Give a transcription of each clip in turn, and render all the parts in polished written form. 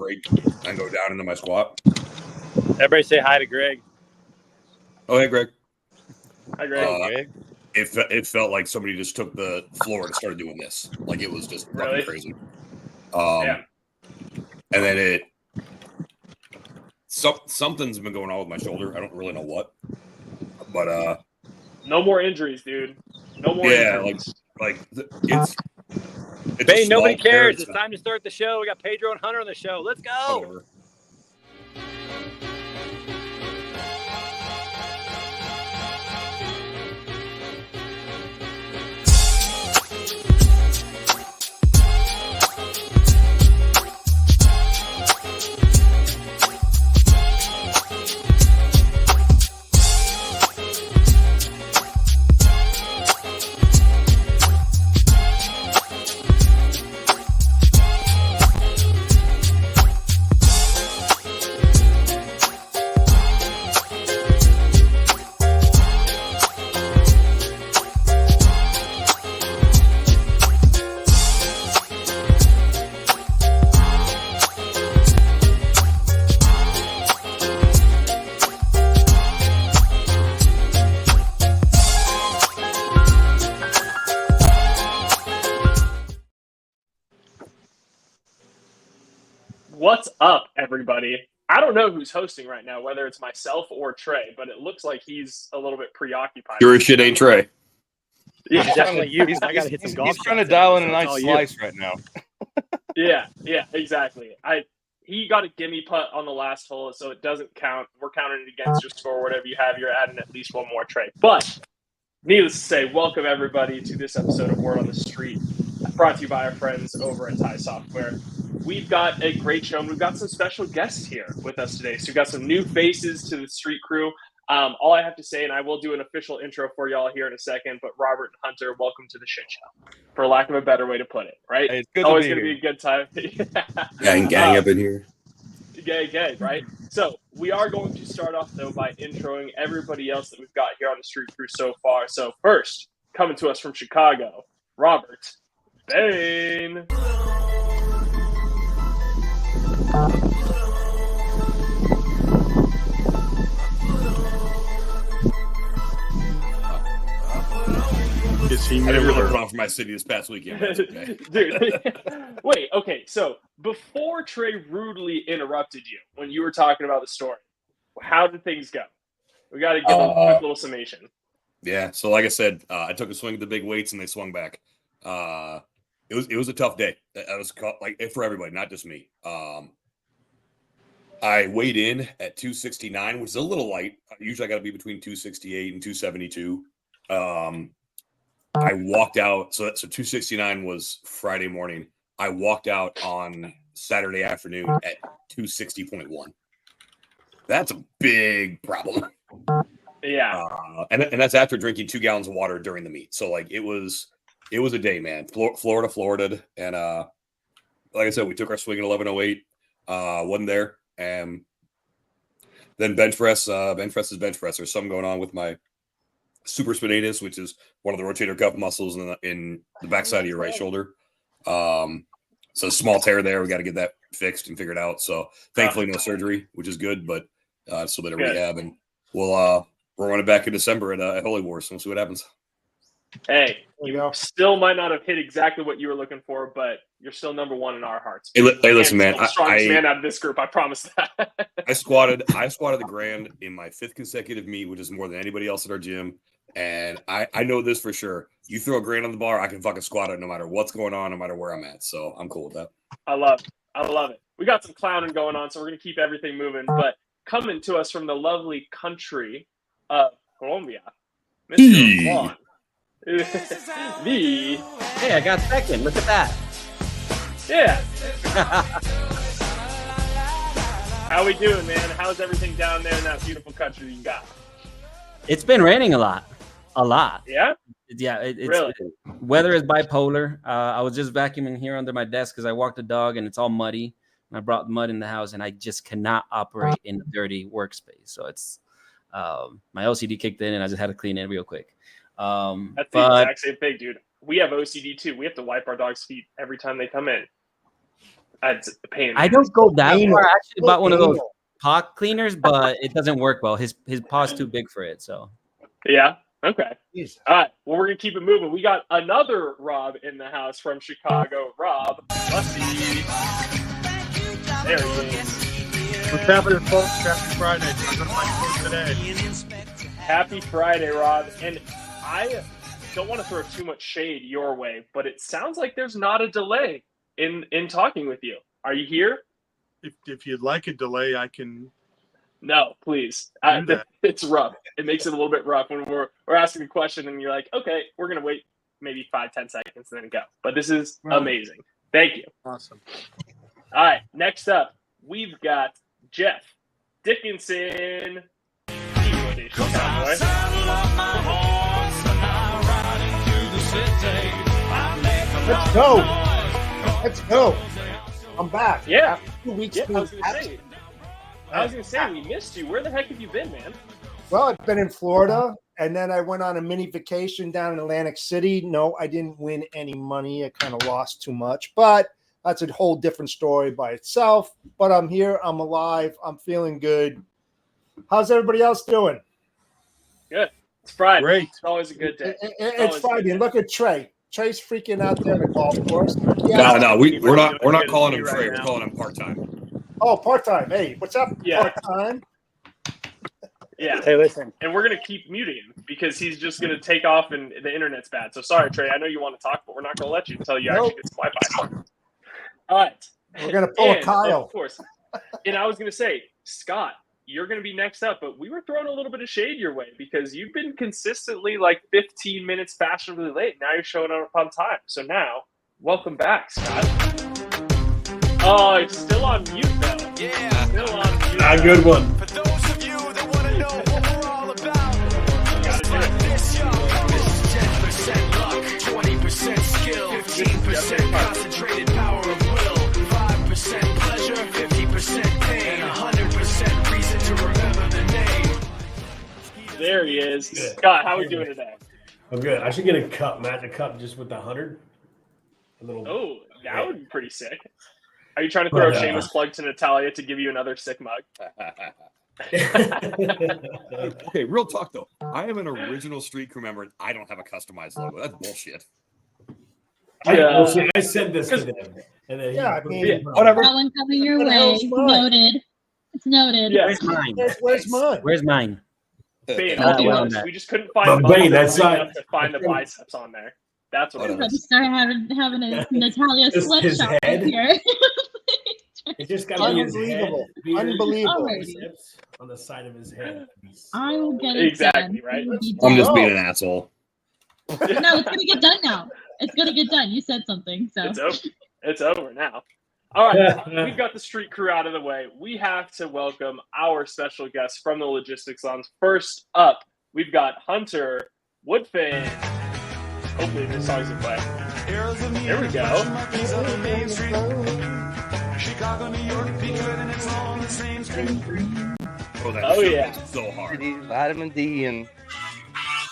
break and go down into my squat. Everybody say hi to Greg. Oh, hey, Greg. Hi, Greg. Greg. It felt like somebody just took the floor and started doing this. Like it was just Really? fucking crazy. Yeah. And then something's been going on with my shoulder. I don't really know what, but no more injuries, dude. No more injuries. It's Bane, nobody cares. It's time to start the show. We got Pedro and Hunter on the show. Let's go. Whatever. What's up, everybody? I don't know who's hosting right now, whether it's myself or Trey, but it looks like he's a little bit preoccupied. Sure as shit ain't Trey. Yeah, Definitely you. I gotta hit some golf. He's trying to dial in a nice slice right now. yeah, exactly. He got a gimme putt on the last hole, so it doesn't count. We're counting it against your score, whatever you have. You're adding at least one more, Trey. But needless to say, welcome everybody to this episode of Word on the Street, brought to you by our friends over at Tie Software. We've got a great show, and we've got some special guests here with us today. So we've got some new faces to the Street Crew. All I have to say, and I will do an official intro for y'all here in a second, but Robert and Hunter, welcome to the shit show, for lack of a better way to put it, right? Hey, it's good always to going to be a good time. Gang up in here. Gang, right? So we are going to start off, though, by introing everybody else that we've got here on the Street Crew so far. So first, coming to us from Chicago, Robert Bane. I didn't really put on for my city this past weekend. Okay. Dude, wait, okay. So before Trey rudely interrupted you when you were talking about the story, how did things go? We got to give a quick little summation. Yeah. So like I said, I took a swing at the big weights and they swung back. It was a tough day. I was like for everybody, not just me. I weighed in at 269, which is a little light. Usually I got to be between 268 and 272. I walked out. So 269 was Friday morning. I walked out on Saturday afternoon at 260.1. That's a big problem. Yeah. And that's after drinking 2 gallons of water during the meet. So like it was a day, man. Florida. And like I said, we took our swing at 1108. Wasn't there. And then bench press is bench press. There's something going on with my supraspinatus, which is one of the rotator cuff muscles in the backside of your right shoulder. So small tear there. We got to get that fixed and figured out. So thankfully no surgery, which is good, but still been a rehab, and we're running back in December at Holy Wars. So we'll see what happens. Hey, you still might not have hit exactly what you were looking for, but you're still number one in our hearts. Hey, listen, man. Strongest man out of this group, I promise that. I squatted the grand in my 5th consecutive meet, which is more than anybody else at our gym. And I know this for sure. You throw a grand on the bar, I can fucking squat it no matter what's going on, no matter where I'm at. So I'm cool with that. I love it. We got some clowning going on, so we're going to keep everything moving. But coming to us from the lovely country of Colombia, Mr. Juan. Hey, I got second. Look at that. Yeah. How we doing, man? How's everything down there in that beautiful country you got? It's been raining a lot. Yeah? Yeah. It's really? Weather is bipolar. I was just vacuuming here under my desk because I walked the dog and it's all muddy. And I brought mud in the house and I just cannot operate in a dirty workspace. So it's my OCD kicked in and I just had to clean it real quick. That's the exact same thing, dude. We have OCD too. We have to wipe our dog's feet every time they come in. That's a pain. I don't go that Anal. far. I actually bought one of those Anal. paw cleaners, but it doesn't work well. His paw's too big for it. So Yeah. Okay. Jesus. All right. Well, we're gonna keep it moving. We got another Rob in the house from Chicago. Rob Bussy. There he is. What's happening, folks? Happy Friday. I'm going to my school today. Happy Friday, Rob. And I don't want to throw too much shade your way, but it sounds like there's not a delay in talking with you. Are you here? If you'd like a delay, I can. No, please. Do that. It's rough. It makes it a little bit rough when we're asking a question and you're like, okay, we're gonna wait maybe 5-10 seconds and then go. But this is amazing. Thank you. Awesome. All right, next up, we've got Jeff Dickinson. Let's go. Let's go. I'm back. Yeah. After 2 weeks. Yeah, I being was gonna absent. say we missed you. Where the heck have you been, man? Well, I've been in Florida, and then I went on a mini vacation down in Atlantic City. No, I didn't win any money. I kind of lost too much, but that's a whole different story by itself. But I'm here. I'm alive. I'm feeling good. How's everybody else doing? Good. It's Friday. Great. It's always a good day. It's always Friday. good. Look at Trey. Trey's freaking out there on the golf course. No, we're not Good calling to him see Trey. right We're now. calling him part-time. Oh, part-time. Hey, what's up? Yeah. Part-time. Yeah. Hey, listen. And we're gonna keep muting him because he's just gonna take off and the internet's bad. So sorry, Trey. I know you want to talk, but we're not gonna let you until you actually get some Wi-Fi. All right. We're gonna pull a And, Kyle. of course. And I was gonna say, Scott, you're gonna be next up, but we were throwing a little bit of shade your way because you've been consistently like 15 minutes fashionably late. Now you're showing up on time. So now, welcome back, Scott. Oh, it's still on mute though. Yeah. Still on mute. A good one. For those of you that want to know what we're all about, Gotta do it. this young, this is 10% luck, 20% skill, 15% concentrated power of will, 5% pleasure, 50% pain, 100% reason to remember the name. There he is. Good. Scott, how are we doing today? I'm good. I should get a cup, Matt. A cup just with the 100. A little. Oh, that would be pretty sick. Are you trying to throw a shameless plug to Natalia to give you another sick mug? Okay, real talk though. I am an original Street Crew member. And I don't have a customized logo. That's bullshit. I said this to them, and then Yeah, I mean, Whatever. That one coming your What the hell's way. mine? Noted. It's noted. Yeah. where's mine? Where's mine? Where's mine? Bane, Uh, I'll be well, honest, Matt. we just couldn't find But buttons Bane, that that's were big not- enough to find the biceps on there. That's what it I'm about to was. start having a Natalia His sweatshop right head? here. it just got to be his head, Unbelievable. beard, Unbelievable. biceps on the side of his head. I will get it Exactly, done. right? It will be I'm done. just being an asshole. No, it's gonna get done now. It's gonna get done. You said something, so It's over. It's over now. All right, we've got the Street Crew out of the way. We have to welcome our special guest from the Logistics Lounge. First up, we've got Hunter Woodfin. Hopefully this song's in play. There we go. Chicago, New York, and it's all on the same street. Oh, that Oh, shit yeah. is so hard. Vitamin D and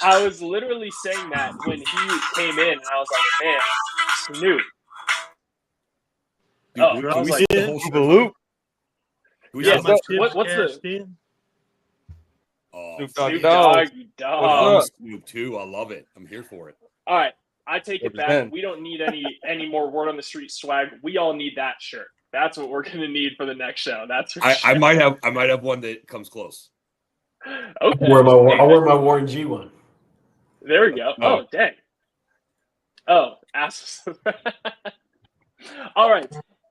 I was literally saying that when he came in, and I was like, man, Snoop. Dude, Oh, can I was we like, see the whole shit? Loop. Can we Yeah, see the- what's the- Cashed in. Oh, Snoop Snoop Dogg. Doggy I'm Dog. Snoop too. I love it. I'm here for it. All right, I take it back. Represent. We don't need any more word on the street swag. We all need that shirt. That's what we're gonna need for the next show. That's for I sure. might have one that comes close. Okay. I'll wear my Warren G one. There we go. Oh. Oh, dang. Oh, ass. All right.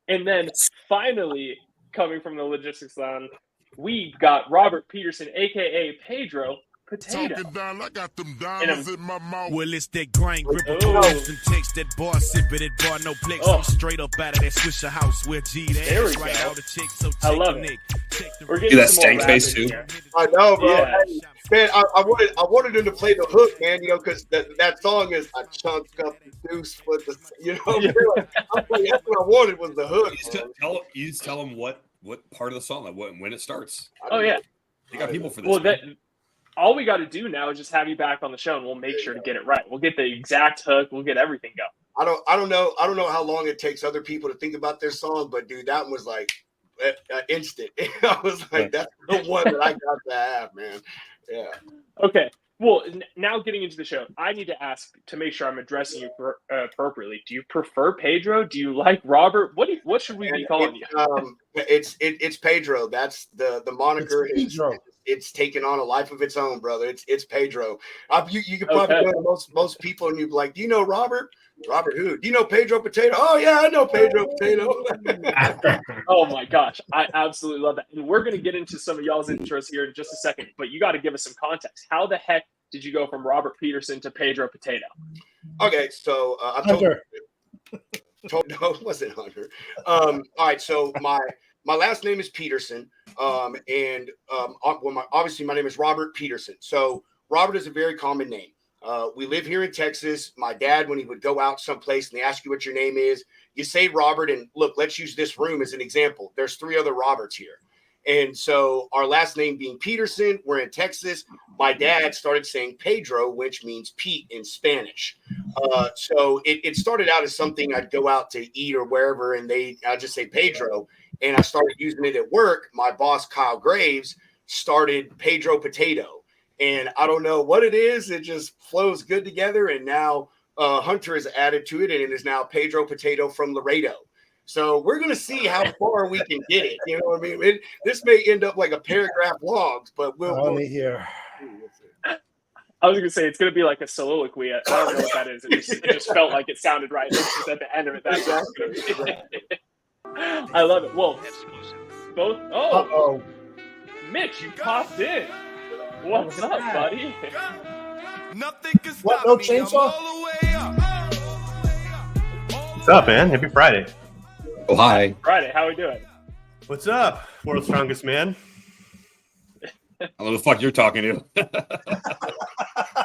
And then finally, coming from the Logistics Lounge, we got Robert Peterson, a.k.a. Pedro Potato. Talking down, I got them And diamonds in my mouth. Well, it's that grind, grip of Oh. course, and takes that bar, sip it, bar, no flicks. Oh. I'm straight up out of that Swisher house where G There we that's right go. out of chick, so I take love the it. Nick. Take the We're Do getting that some more stank face, rapping too. here. I know, bro. Yeah. Hey, man, I wanted him to play the hook, man. You know, because that song is a chunk up the deuce with the, you know. Yeah. That's what I wanted was the hook. You just tell them what part of the song, like when it starts. Oh, yeah. You got people for this. Well, man. all we got to do now is just have you back on the show, and we'll make sure to get it right. We'll get the exact hook. We'll get everything going. I don't know how long it takes other people to think about their song, but dude, that one was like instant. I was like, that's the one that I got to have, man. Yeah. Okay. Well, now getting into the show, I need to ask to make sure I'm addressing you appropriately. Do you prefer Pedro? Do you like Robert? What should we be calling you? It's Pedro. That's the moniker. It's taken on a life of its own, brother. It's Pedro. You could probably go to most people and you'd be like, do you know Robert? Robert who? Do you know Pedro Potato? Oh yeah, I know Pedro Potato. Oh my gosh, I absolutely love that. And we're gonna get into some of y'all's intros here in just a second, but you got to give us some context. How the heck did you go from Robert Peterson to Pedro Potato? Okay, so I told no, it wasn't Hunter. All right, so my last name is Peterson, and obviously my name is Robert Peterson. So Robert is a very common name. We live here in Texas. My dad, when he would go out someplace and they ask you what your name is, you say Robert. And look, let's use this room as an example. There's 3 other Roberts here. And so our last name being Peterson, we're in Texas. My dad started saying Pedro, which means Pete in Spanish. So it started out as something I'd go out to eat or wherever, and I'd just say Pedro. And I started using it at work. My boss, Kyle Graves, started Pedro Potato. And I don't know what it is. It just flows good together. And now Hunter has added to it, and it is now Pedro Potato from Laredo. So we're going to see how far we can get it. You know what I mean? This may end up like a paragraph long, but we'll hear. I was going to say it's going to be like a soliloquy. I don't know what that is. It just felt like it sounded right. Just at the end of it. That's exactly. I love it. Well, both. Oh, Mitch, you popped in. What's up, buddy? What? No chainsaw? What's up, man? Happy Friday. Oh, hi. Friday, how we doing? What's up, world's strongest man? I don't know the fuck you're talking to.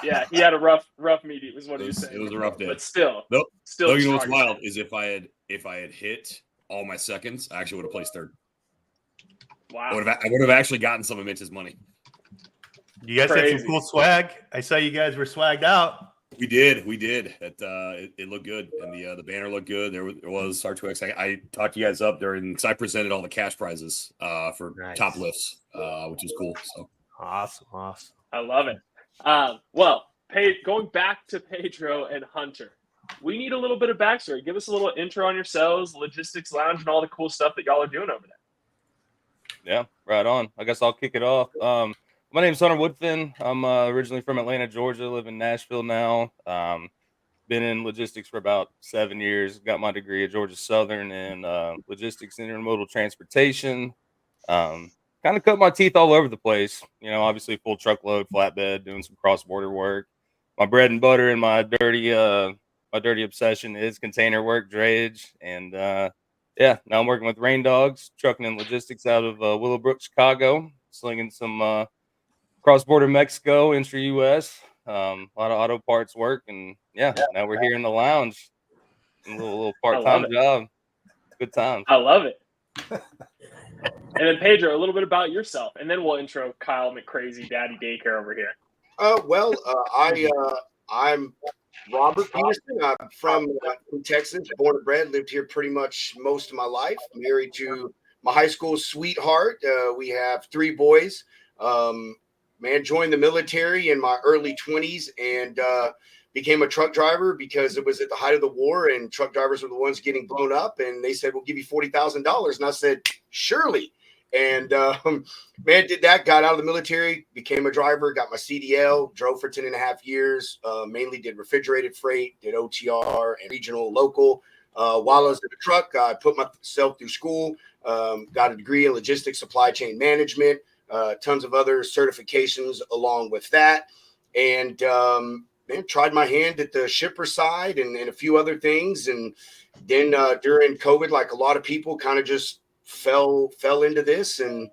Yeah, he had a rough meeting, was what he was saying. It was a rough day. But still. Nope. Still, you know what's wild is if I had hit all my seconds, I actually would have placed third. Wow. I would have actually gotten some of Mitch's money. You guys had some cool swag. I saw you guys were swagged out. We did. It looked good, and the banner looked good. There was R2X. I talked you guys up during because I presented all the cash prizes for top lifts, which is cool. So awesome. I love it. Well, going back to Pedro and Hunter, we need a little bit of backstory. Give us a little intro on yourselves, Logistics Lounge, and all the cool stuff that y'all are doing over there. Yeah, right on. I guess I'll kick it off. My name's Hunter Woodfin. I'm originally from Atlanta, Georgia. Live in Nashville now. Been in logistics for about 7 years. Got my degree at Georgia Southern in logistics and intermodal transportation. Kind of cut my teeth all over the place. You know, obviously full truckload, flatbed, doing some cross-border work. My bread and butter and my dirty obsession is container work, drayage, and now I'm working with Rain Dogs, trucking and logistics out of Willowbrook, Chicago, slinging some cross-border Mexico, intra-U.S., a lot of auto parts work, and now we're here in the lounge. A little part-time job. Good time. I love it. And then Pedro, a little bit about yourself, and then we'll intro Kyle McCrazy, Daddy Daycare over here. I'm Robert Peterson. I'm from Texas, born and bred, lived here pretty much most of my life. Married to my high school sweetheart. We have 3 boys. Joined the military in my early 20s and became a truck driver because it was at the height of the war and truck drivers were the ones getting blown up. And they said, we'll give you $40,000. And I said, surely. And did that, got out of the military, became a driver, got my CDL, drove for 10.5 years, mainly did refrigerated freight, did OTR and regional, local. While I was in the truck, I put myself through school, got a degree in logistics, supply chain management, tons of other certifications along with that. And tried my hand at the shipper side and a few other things. And then during COVID, like a lot of people, kind of just fell into this. And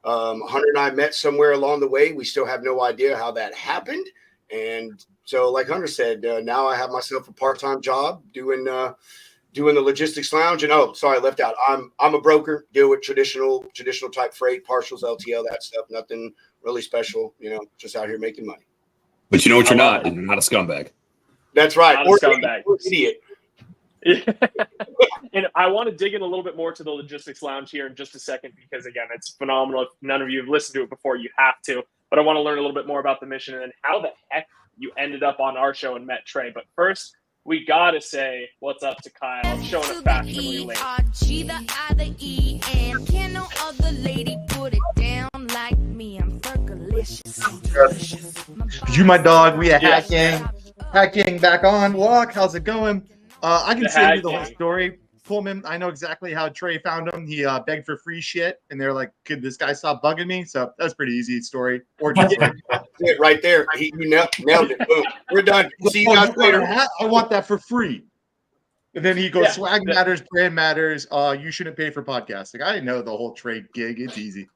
Hunter and I met somewhere along the way. We still have no idea how that happened. And so, like Hunter said, now I have myself a part-time job doing the logistics lounge. And I left out. I'm a broker, deal with traditional type freight, partials, LTL, that stuff. Nothing really special, just out here making money. But you know what you're not? You're not a scumbag. That's right. Not a scumbag. Or idiot. And I want to dig in a little bit more to the Logistics Lounge here in just a second, because again, it's phenomenal. If none of you have listened to it before, you have to. But I want to learn a little bit more about the mission and how the heck you ended up on our show and met Trey. But first, we gotta say what's up to Kyle, showing up fashionably late. G, the I, the E, and can no other lady put it down like me. I'm Fergalicious. You, my dog, we a Yes. Hack Gang back on. Walk, how's it going? I can The tell you Hack the whole Gang. story. Pullman, I know exactly how Trey found him. He begged for free shit, and they're like, "Could this guy stop bugging me?" So that's pretty easy story. Or just like, That's it right there. You nailed it. Boom. We're done. See you "Oh, guys you got a later. hat? I want that for free. And then he goes, Yeah. "Swag matters, brand matters. You shouldn't pay for podcasting." I didn't know the whole trade gig. It's easy.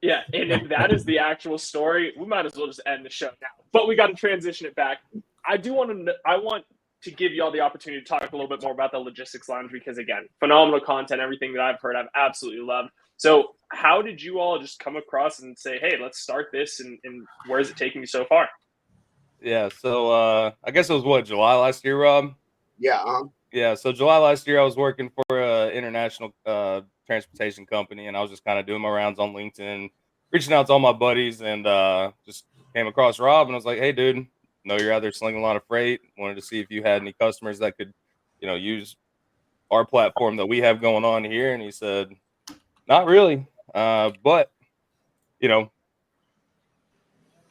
Yeah, and if that is the actual story, we might as well just end the show now. But we got to transition it back. I want to give y'all the opportunity to talk a little bit more about the Logistics Lounge, because again, phenomenal content, everything that I've heard, I've absolutely loved. So how did you all just come across and say, hey, let's start this, and where is it taking you so far? Yeah, so I guess it was what, July last year, Rob? Yeah. Yeah, so July last year I was working for an international transportation company, and I was just kind of doing my rounds on LinkedIn, reaching out to all my buddies, and just came across Rob, and I was like, hey, dude, know you're out there slinging a lot of freight. Wanted to see if you had any customers that could, use our platform that we have going on here. And he said, not really. But,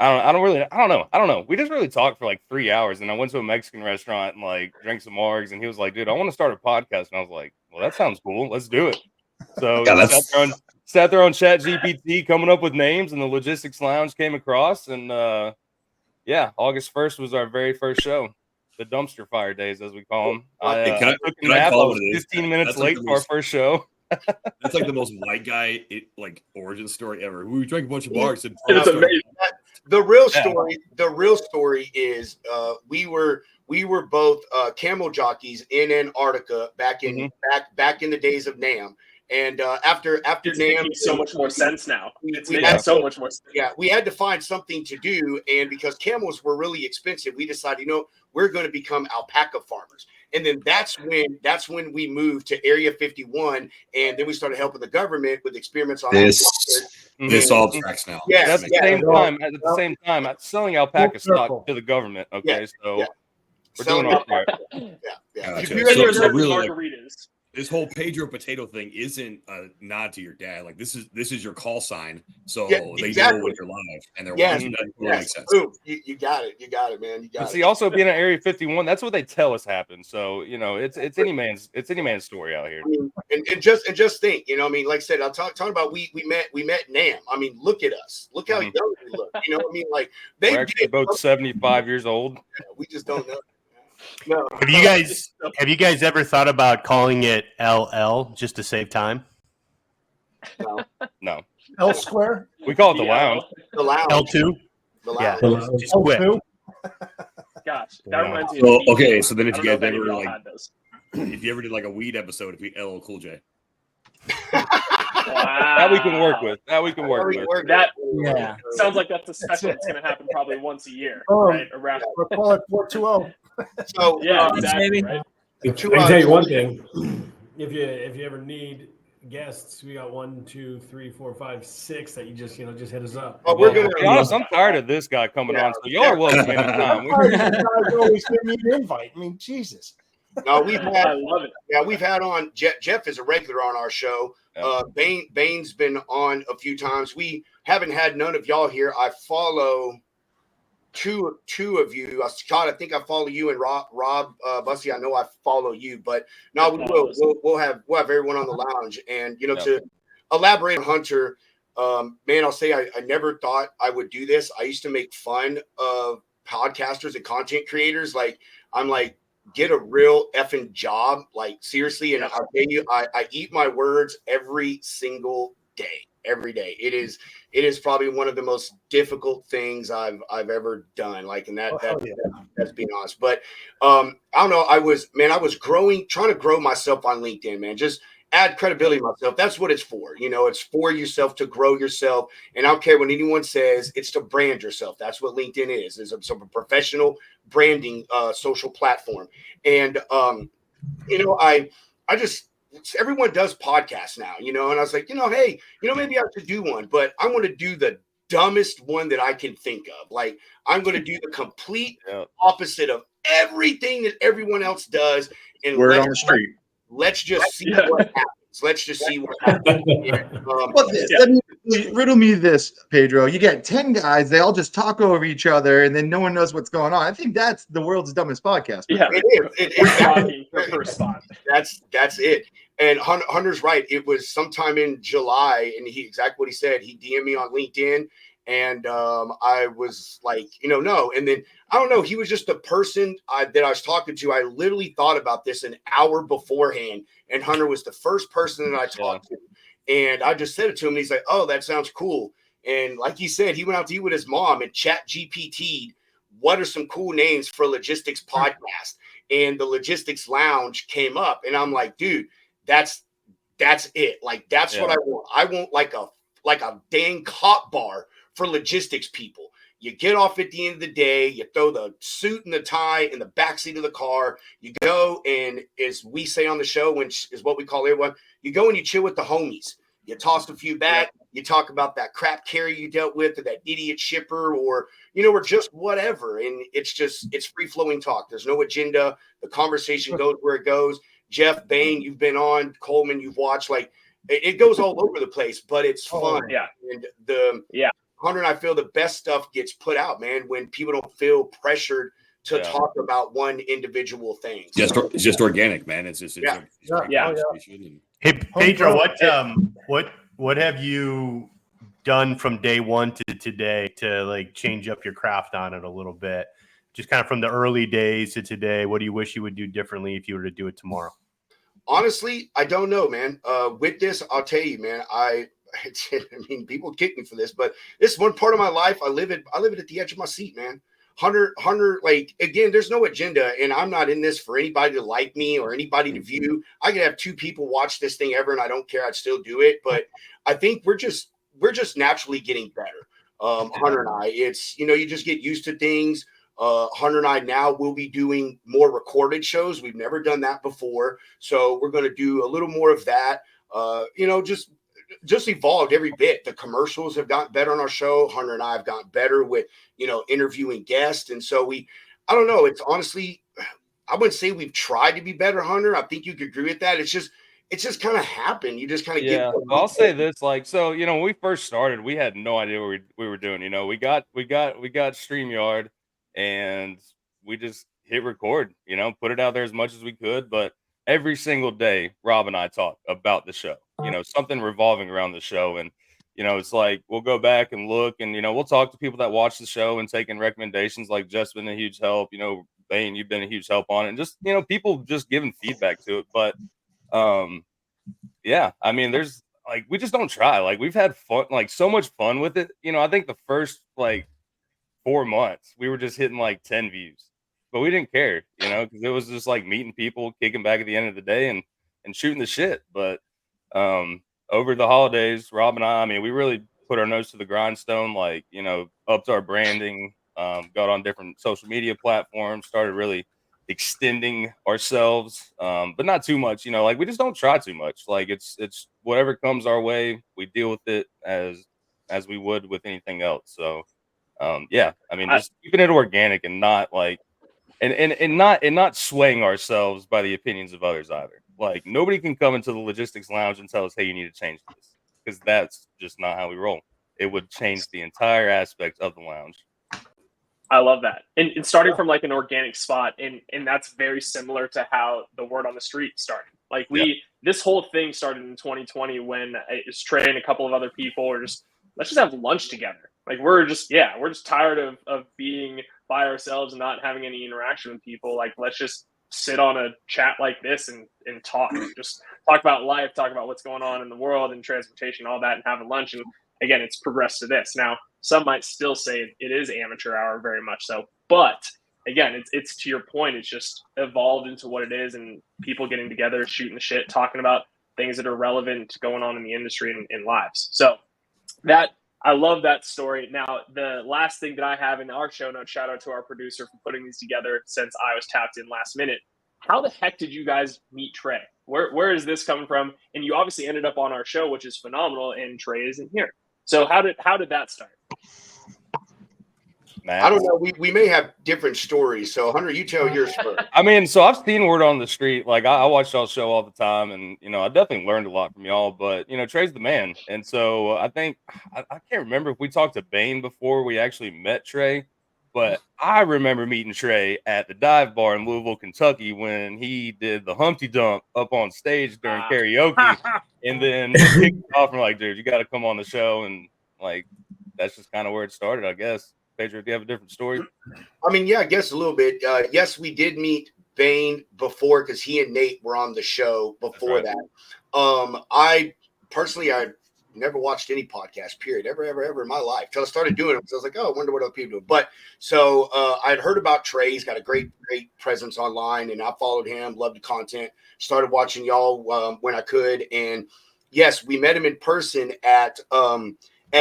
I don't know. We just really talked for like 3 hours, and I went to a Mexican restaurant and like drank some margs, and he was like, dude, I want to start a podcast. And I was like, well, that sounds cool. Let's do it. So Yeah, sat there on Chat GPT coming up with names, and the Logistics Lounge came across, and August 1st was our very first show, the dumpster fire days, as we call them. I took a nap. I was 15 minutes late for our first show. That's like the most white guy origin story ever. We drank a bunch of bars. And It's amazing. The real story is we were both camel jockeys in Antarctica back in the days of NAM. And after It's NAM, making so much more sense now. It's we making had so much more sense. Yeah, we had to find something to do, and because camels were really expensive, we decided, we're going to become alpaca farmers. And then that's when we moved to Area 51, and then we started helping the government with experiments on this all tracks now. Yeah, At the same time, selling alpaca stock to the government. Okay, so we're doing our part. Yeah. So really, margaritas. This whole Pedro Potato thing isn't a nod to your dad. Like this is your call sign, so they know when you're live and they're watching. That totally makes sense. Ooh, you got it, man. You got it. See, also being at Area 51, that's what they tell us happened. So it's any man's story out here. I mean, and just think, like I said, I'm talking about we met NAM. I mean, look at us. Look how young we look. Like we're actually both 75 years old. We just don't know. No. Have you guys ever thought about calling it LL just to save time? No. L square. We call it the lounge. The lounge. L2. The Yeah. lounge. Just quick. Gosh, that reminds me. So, of okay, so then if I you don't guys know if any ever of y'all had those. if you ever did like a weed episode, it'd be LL Cool J. That we can work with. That Yeah. sounds like that's a special that's going to happen probably once a year, Oh, right? Around. We'll call it 420. So Yeah, exactly. Right? I can tell you one thing: if you ever need guests, we got 1, 2, 3, 4, 5, 6 that you just hit us up. Oh, we're gonna To be honest, I'm tired of this guy coming on. So y'all are welcome anytime. You guys always give me an invite. I mean, Jesus. No, we've had. I love it. Yeah, we've had on Jeff is a regular on our show. Bane's been on a few times. We haven't had none of y'all here. I follow two of you. Scott, I think I follow you, and Rob Bussy, I know I follow you. But no, we will. We'll have everyone on the lounge, and to elaborate on Hunter. Man, I'll say I never thought I would do this. I used to make fun of podcasters and content creators. Like I'm like, get a real effing job. Like seriously. And I'll tell you, I eat my words every single day. Every day. It is probably one of the most difficult things I've ever done. Like, and that's being honest. But I don't know. I was trying to grow myself on LinkedIn, man. Just add credibility to myself. That's what it's for. It's for yourself, to grow yourself. And I don't care what anyone says, it's to brand yourself. That's what LinkedIn is. It's a professional branding social platform. And I just, everyone does podcasts now, and I was like, hey, maybe I should do one, but I'm going to do the dumbest one that I can think of. Like, I'm going to do the complete opposite of everything that everyone else does. And Word on the street. Let's just see what happens. Let's just see what happens. Let me riddle me this, Pedro. You get 10 guys, they all just talk over each other, and then no one knows what's going on. I think that's the world's dumbest podcast. Yeah, That's it. And Hunter's right. It was sometime in July, and exactly what he said. He DM'd me on LinkedIn, and I was like, no. And then I don't know. He was just the person that I was talking to. I literally thought about this an hour beforehand, and Hunter was the first person that I talked to. And I just said it to him, and he's like, "Oh, that sounds cool." And like he said, he went out to eat with his mom and chat GPT'd what are some cool names for a logistics podcast. And the Logistics Lounge came up, and I'm like, dude, that's it. Like, that's what I want. I want like a dang cop bar for logistics people. You get off at the end of the day, you throw the suit and the tie in the backseat of the car, you go, and as we say on the show, which is what we call everyone, you go and you chill with the homies. You toss a few back, you talk about that crap carrier you dealt with, or that idiot shipper, or or just whatever. And it's free-flowing talk. There's no agenda. The conversation goes where it goes. Jeff, Bain, you've been on. Coleman, you've watched. Like, it goes all over the place, but it's fun. Yeah. And Hunter and I feel the best stuff gets put out, man, when people don't feel pressured to talk about one individual thing. It's just organic, man. It's just Hey, Pedro, what have you done from day one to today to like change up your craft on it a little bit? Just kind of from the early days to today, what do you wish you would do differently if you were to do it tomorrow? Honestly, I don't know, man. With this, I'll tell you, man, I mean, people kick me for this, but this is one part of my life. I live it at the edge of my seat, man. Hunter, like, again, there's no agenda, and I'm not in this for anybody to like me or anybody to view. I could have 2 people watch this thing ever, and I don't care. I'd still do it. But I think we're just naturally getting better. Hunter and I, it's, you just get used to things. Hunter and I now will be doing more recorded shows. We've never done that before. So we're going to do a little more of that. Just evolved every bit. The commercials have gotten better on our show. Hunter and I have gotten better with, interviewing guests. And so I don't know. It's honestly, I wouldn't say we've tried to be better, Hunter. I think you could agree with that. It's just kind of happened. You just kind of get. I'll say this, like, so, when we first started, we had no idea what we were doing. We got StreamYard, and we just hit record, put it out there as much as we could. But every single day, Rob and I talk about the show, something revolving around the show. And, it's like, we'll go back and look, and, we'll talk to people that watch the show and taking recommendations. Like, Jeff's been a huge help, Bain, you've been a huge help on it. And just, people just giving feedback to it. But, I mean, there's like, we just don't try. Like, we've had fun, like so much fun with it. I think the first like 4 months we were just hitting like 10 views, but we didn't care, because it was just like meeting people, kicking back at the end of the day and shooting the shit. But over the holidays, Rob and I mean, we really put our nose to the grindstone, like, upped our branding, got on different social media platforms, started really extending ourselves, but not too much, like, we just don't try too much. Like, it's whatever comes our way, we deal with it as we would with anything else. So I mean, just keeping it organic and not like and not swaying ourselves by the opinions of others either. Like, nobody can come into the Logistics Lounge and tell us, hey, you need to change this, because that's just not how we roll. It would change the entire aspect of the lounge. I love that. And starting from like an organic spot, and that's very similar to how the Word on the Street started. Like, this whole thing started in 2020 when it was Trey and a couple of other people were just, let's just have lunch together. Like, we're just tired of being by ourselves and not having any interaction with people. Like, let's just sit on a chat like this and talk. Just talk about life, talk about what's going on in the world and transportation, all that, and have a lunch. And again, it's progressed to this. Now, some might still say it is amateur hour, very much so. But again, it's to your point, it's just evolved into what it is, and people getting together, shooting the shit, talking about things that are relevant going on in the industry and in lives. So I love that story. Now, the last thing that I have in our show notes, shout out to our producer for putting these together since I was tapped in last minute. how the heck did you guys meet Trey? Where is this coming from? And you obviously ended up on our show, which is phenomenal, and Trey isn't here. So how did that start? I don't know. We may have different stories. So Hunter, you tell yours first. I mean, so I've seen word on the street. Like I watch y'all's show all the time, and I definitely learned a lot from y'all. But Trey's the man, and so I think I can't remember if we talked to Bane before we actually met Trey, but I remember meeting Trey at the Dive Bar in Louisville, Kentucky, when he did the Humpty Dump up on stage during karaoke, and then kicked off and like, dude, you got to come on the show, and like that's just kind of where it started, I guess. Pedro, do you have a different story? I mean, yeah, I guess a little bit. Yes, we did meet Bane before because he and Nate were on the show before that. I personally, I never watched any podcast, period, ever in my life. Till I started doing it. So I was like, oh, I wonder what other people do. But so I'd heard about Trey. He's got a great presence online, and I followed him, loved the content, started watching y'all when I could. And yes, we met him in person at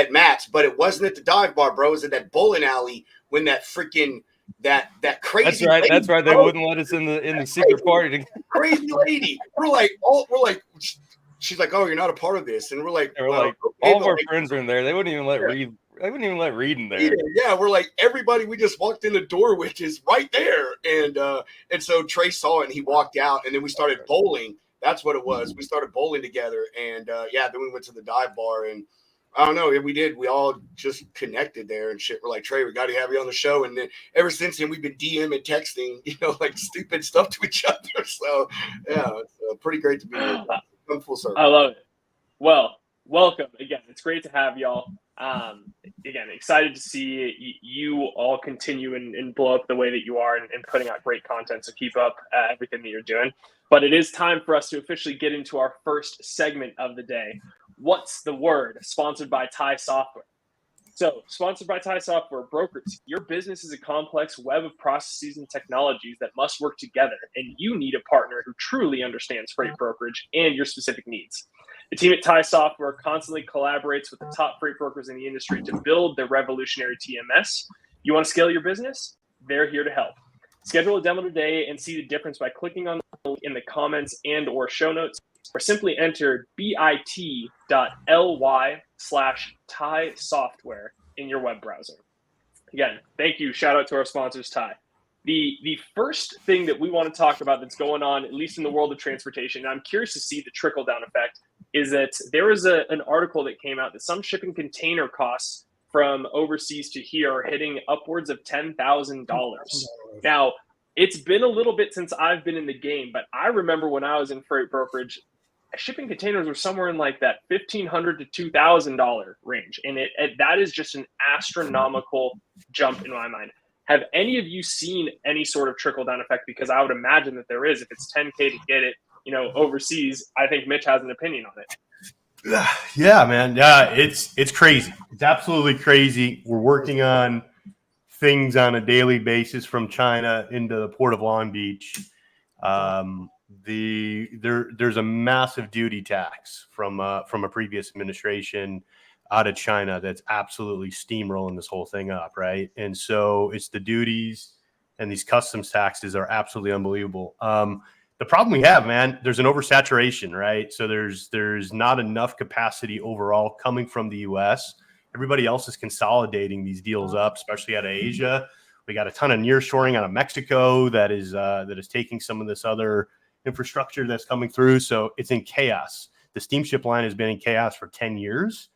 Matt's, but it wasn't at the Dive Bar, bro. It was at that bowling alley when that freaking that crazy. That's right. They wouldn't let us in the secret party. Crazy lady. We're like, she's like, oh, you're not a part of this, and we're like, all of our friends are in there. They wouldn't even let Reed. They wouldn't even let Reed in there. Yeah, we're like, everybody we just walked in the door with is right there, and so Trey saw it and he walked out, and then we started bowling. That's what it was. We started bowling together, and then we went to the Dive Bar, and I don't know. We did. We all just connected there and shit. We're like, Trey, we got to have you on the show. And then ever since then, we've been DM and texting, like stupid stuff to each other. So, yeah, it's pretty great to be here. Come full circle. I love it. Well, welcome again. It's great to have y'all. Again, excited to see you all continue and blow up the way that you are and putting out great content. So keep up everything that you're doing. But it is time for us to officially get into our first segment of the day. What's the word? Sponsored by TIE Software. So, sponsored by TIE Software, brokers, your business is a complex web of processes and technologies that must work together, and you need a partner who truly understands freight brokerage and your specific needs. The team at TIE Software constantly collaborates with the top freight brokers in the industry to build their revolutionary TMS. You want to scale your business? They're here to help. Schedule a demo today and see the difference by clicking on the link in the comments and or show notes, or simply enter bit.ly/TIE Software in your web browser. Again, thank you. Shout out to our sponsors, TIE. The first thing that we want to talk about that's going on, at least in the world of transportation, and I'm curious to see the trickle-down effect, is that there is an article that came out that some shipping container costs from overseas to here are hitting upwards of $10,000. Now, it's been a little bit since I've been in the game, but I remember when I was in freight brokerage, shipping containers were somewhere in like that $1,500 to $2,000 range. And that is just an astronomical jump in my mind. Have any of you seen any sort of trickle down effect? Because I would imagine that there is. If it's $10K to get it, overseas, I think Mitch has an opinion on it. Yeah, man. Yeah, it's crazy. It's absolutely crazy. We're working on things on a daily basis from China into the port of Long Beach. There's a massive duty tax from a previous administration out of China that's absolutely steamrolling this whole thing up, right? And so it's the duties and these customs taxes are absolutely unbelievable. The problem we have, man, there's an oversaturation, right? So there's not enough capacity overall coming from the U.S. Everybody else is consolidating these deals up, especially out of Asia. We got a ton of nearshoring out of Mexico that is taking some of this other infrastructure that's coming through. So it's in chaos. The steamship line has been in chaos for 10 years,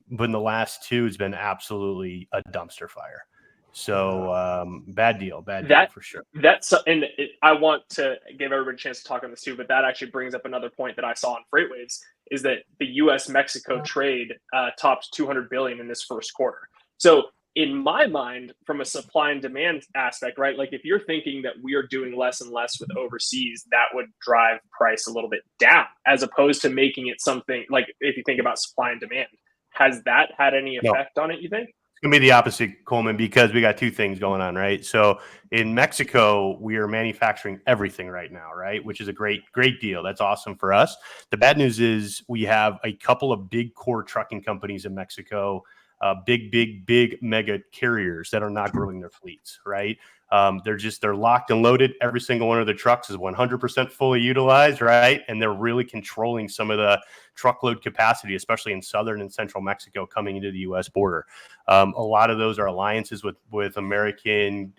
but in the last 2, it's been absolutely a dumpster fire. So bad deal for sure. I want to give everybody a chance to talk on this too, but that actually brings up another point that I saw on FreightWaves is that the U.S.-Mexico trade topped $200 billion in this first quarter. So in my mind, from a supply and demand aspect, right? Like if you're thinking that we are doing less and less with overseas, that would drive price a little bit down, as opposed to making it something like if you think about supply and demand. Has that had any effect on it, you think? It's going to be the opposite, Coleman, because we got 2 things going on, right? So in Mexico, we are manufacturing everything right now, right? Which is a great deal. That's awesome for us. The bad news is we have a couple of big core trucking companies in Mexico big mega carriers that are not growing their fleets, right? They're locked and loaded. Every single one of their trucks is 100% fully utilized, right? And they're really controlling some of the truckload capacity, especially in southern and central Mexico coming into the U.S. border. A lot of those are alliances with American,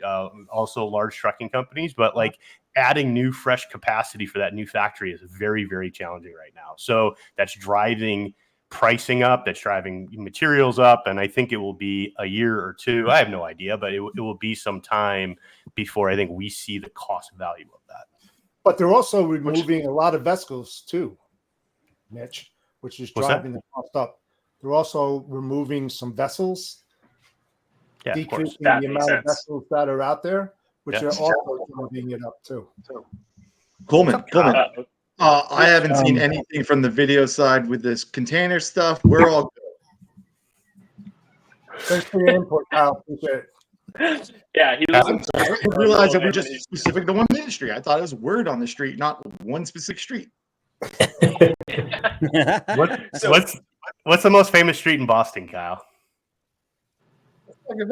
also large trucking companies, but like adding new fresh capacity for that new factory is very, very challenging right now. So that's driving pricing up, that's driving materials up, and I think it will be a year or two. I have no idea, but it will be some time before I think we see the cost value of that. But they're also removing a lot of vessels too, Mitch, which is driving the cost up. They're also removing some vessels, decreasing the amount of vessels that are out there, which are also driving it up too. Coleman. I haven't seen anything from the video side with this container stuff. We're all good. Thanks for your input, Kyle. Appreciate it. Yeah, he I didn't realize that we're just specific to one industry. I thought it was word on the street, not one specific street. What's the most famous street in Boston, Kyle?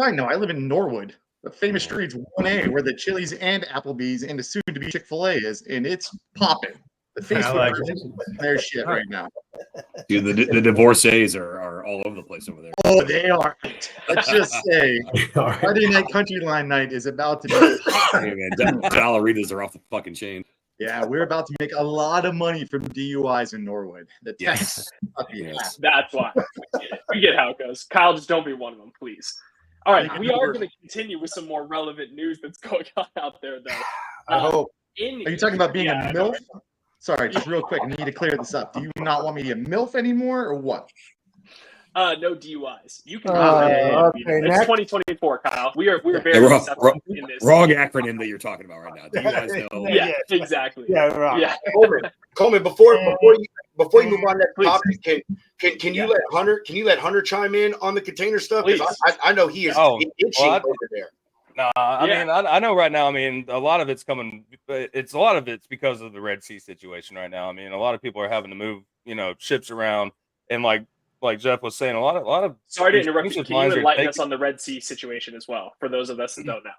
I know. I live in Norwood. The famous street's 1A, where the Chili's and Applebee's and the soon-to-be Chick-fil-A is, and it's popping. The Facebook is their shit right now. Dude, the divorcees are all over the place over there. Oh, they are. Let's just say Friday night country line night is about to be. Hey, man, Balleritas are off the fucking chain. Yeah, we're about to make a lot of money from DUIs in Norwood. Yes. That's why. We get how it goes. Kyle, just don't be one of them, please. All right, we are going to continue with some more relevant news that's going on out there, though. I hope. Are you talking about being a MILF? Sorry, just real quick. I need to clear this up. Do you not want me to be a MILF anymore, or what? No DUIs. You can. It's 2024, Kyle. We are very accepting in this. Wrong acronym that you're talking about right now. DUIs, no. Yeah, exactly. Yeah, right. Yeah. Coleman, before you move on that topic, can you let Hunter chime in on the container stuff? Because I know he is itching over there. I mean, I know right now. I mean, a lot of it's coming. It's because of the Red Sea situation right now. I mean, a lot of people are having to move, ships around, and like Jeff was saying, a lot of. Sorry to interrupt you. Can you enlighten us on the Red Sea situation as well, for those of us that don't know?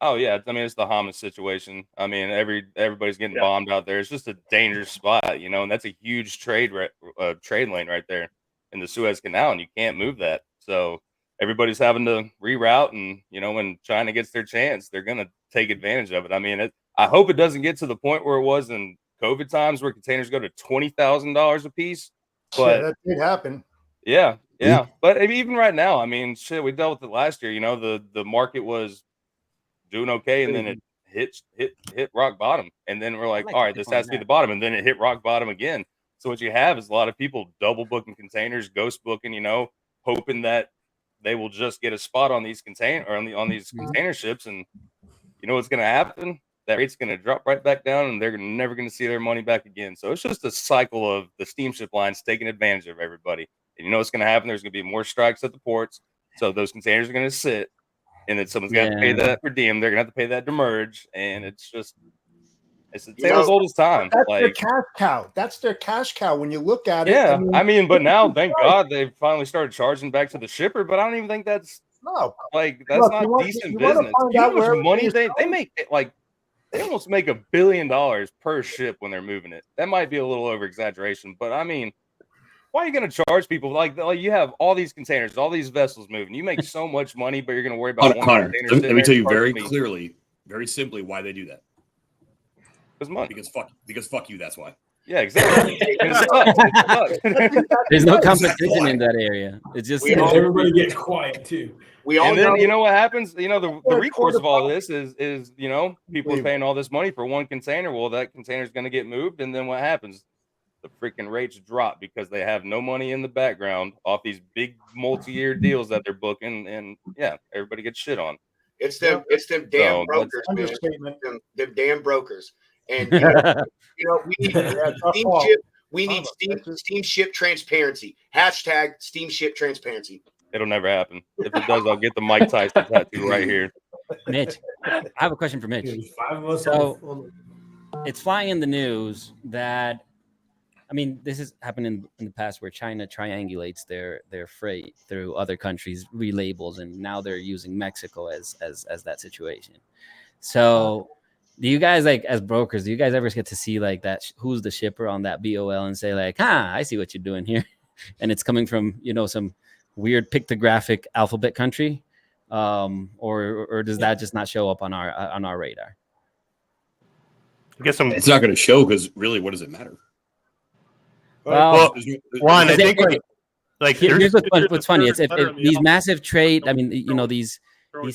Oh yeah, I mean, it's the Hamas situation. I mean, everybody's getting bombed out there. It's just a dangerous spot, and that's a huge trade lane right there in the Suez Canal, and you can't move that. So everybody's having to reroute, and when China gets their chance, they're gonna take advantage of it. I mean, I hope it doesn't get to the point where it was in COVID times, where containers go to $20,000 a piece. But that did happen. Yeah. But even right now, I mean, shit, we dealt with it last year. The market was doing okay, and then it hit rock bottom, and then we're like, all right, this has to be the bottom, and then it hit rock bottom again. So what you have is a lot of people double booking containers, ghost booking, hoping that they will just get a spot on these on these container ships, and what's going to happen? That rate's going to drop right back down, and they're never going to see their money back again. So it's just a cycle of the steamship lines taking advantage of everybody. And what's going to happen? There's going to be more strikes at the ports, so those containers are going to sit, and then someone's going to have to pay that per diem. They're going to have to pay that demurrage, and it's the tale as old as time. That's their cash cow. That's their cash cow when you look at it. Yeah, I mean, but now, thank God, they've finally started charging back to the shipper. But I don't even think that's not decent business. You know how much money they make? They almost make $1 billion per ship when they're moving it. That might be a little over exaggeration, but I mean, why are you going to charge people like you have all these containers, all these vessels moving? You make so much money, but you're going to worry about one container. Let me tell you very clearly, very simply, why they do that. Because money. Because fuck you. That's why. Yeah, exactly. There's no competition in that area. It's just everybody gets quiet too. You know what happens? The recourse of all this is people are paying all this money for one container. Well, that container is going to get moved, and then what happens? The freaking rates drop because they have no money in the background off these big multi-year deals that they're booking, and everybody gets shit on. It's them damn brokers, man. Them damn brokers. And we need steamship transparency. Hashtag steamship transparency. It'll never happen. If it does, I'll get the Mike Tyson tattoo right here. Mitch, I have a question for Mitch. So it's flying in the news that I mean, this has happened in the past where China triangulates their freight through other countries' relabels, and now they're using Mexico as that situation. So, do you guys, like, as brokers, do you guys ever get to see like that? Who's the shipper on that BOL and say like, I see what you're doing here, and it's coming from some weird pictographic alphabet country, or does that just not show up on our radar? I guess it's not going to show because really, what does it matter? Well, Juan, I think here's what's funny. It's if these massive trade. I mean, these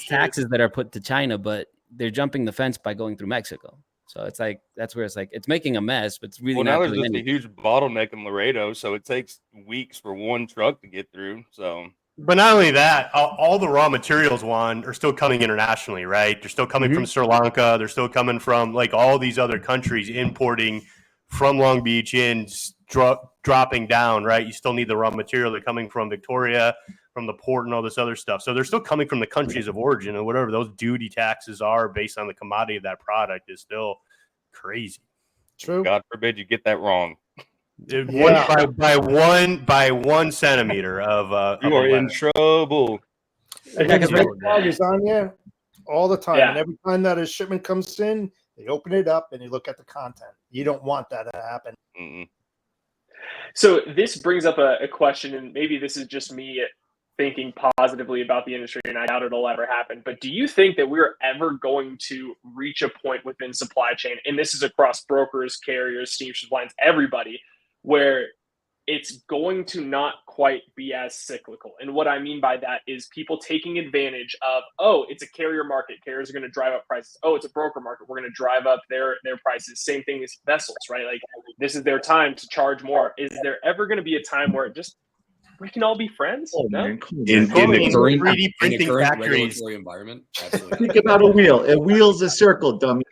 taxes that are put to China, but they're jumping the fence by going through Mexico. So it's like that's where it's like it's making a mess, but it's really not now there's doing just anything. a huge bottleneck in Laredo, so it takes weeks for one truck to get through. So, but not only that, all the raw materials, Juan, are still coming internationally, right? They're still coming from Sri Lanka. They're still coming from like all these other countries importing from Long Beach in, dropping down, right? You still need the raw material. They're coming from Victoria, from the port, and all this other stuff. So they're still coming from the countries of origin, and whatever those duty taxes are based on the commodity of that product is still crazy. True. God forbid you get that wrong. By 1 centimeter of you are in trouble. Because Red is on there all the time, Yeah. and every time that a shipment comes in, they open it up and you look at the content. You don't want that to happen. Mm-mm. So this brings up a question, and maybe this is just me thinking positively about the industry, and I doubt it'll ever happen. But do you think that we're ever going to reach a point within supply chain, and this is across brokers, carriers, steamship lines, everybody, where it's going to not quite be as cyclical? And what I mean by that is people taking advantage of, it's a carrier market. Carriers are going to drive up prices. It's a broker market. We're going to drive up their prices. Same thing as vessels, right? Like this is their time to charge more. Is there ever going to be a time where we can all be friends? No? Man, In the current 3D printing factories. regulatory environment, absolutely. think about a wheel. A wheel's a circle, dummy.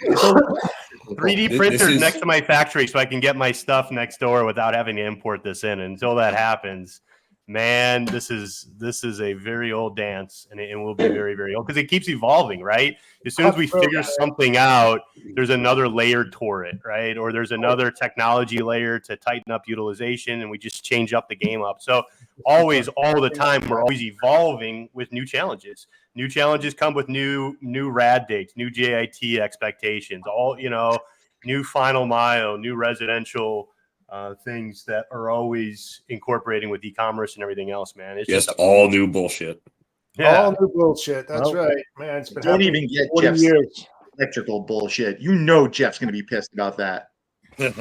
3D printers next to my factory so I can get my stuff next door without having to import this in. Until that happens, man, this is a very old dance, and it will be very, very old because it keeps evolving, right? As soon as we figure something out, there's another layer toward it, right? Or there's another technology layer to tighten up utilization, and we just change up the game up. So always, all the time, we're always evolving with new challenges. New challenges come with new rad dates, new JIT expectations, new final mile, new residential things that are always incorporating with e-commerce and everything else, man. It's just all new bullshit. Yeah. All new bullshit. That's right, man. It's been Don't happening even get for 40 Jeff's years. electrical bullshit. You know Jeff's going to be pissed about that. Coleman,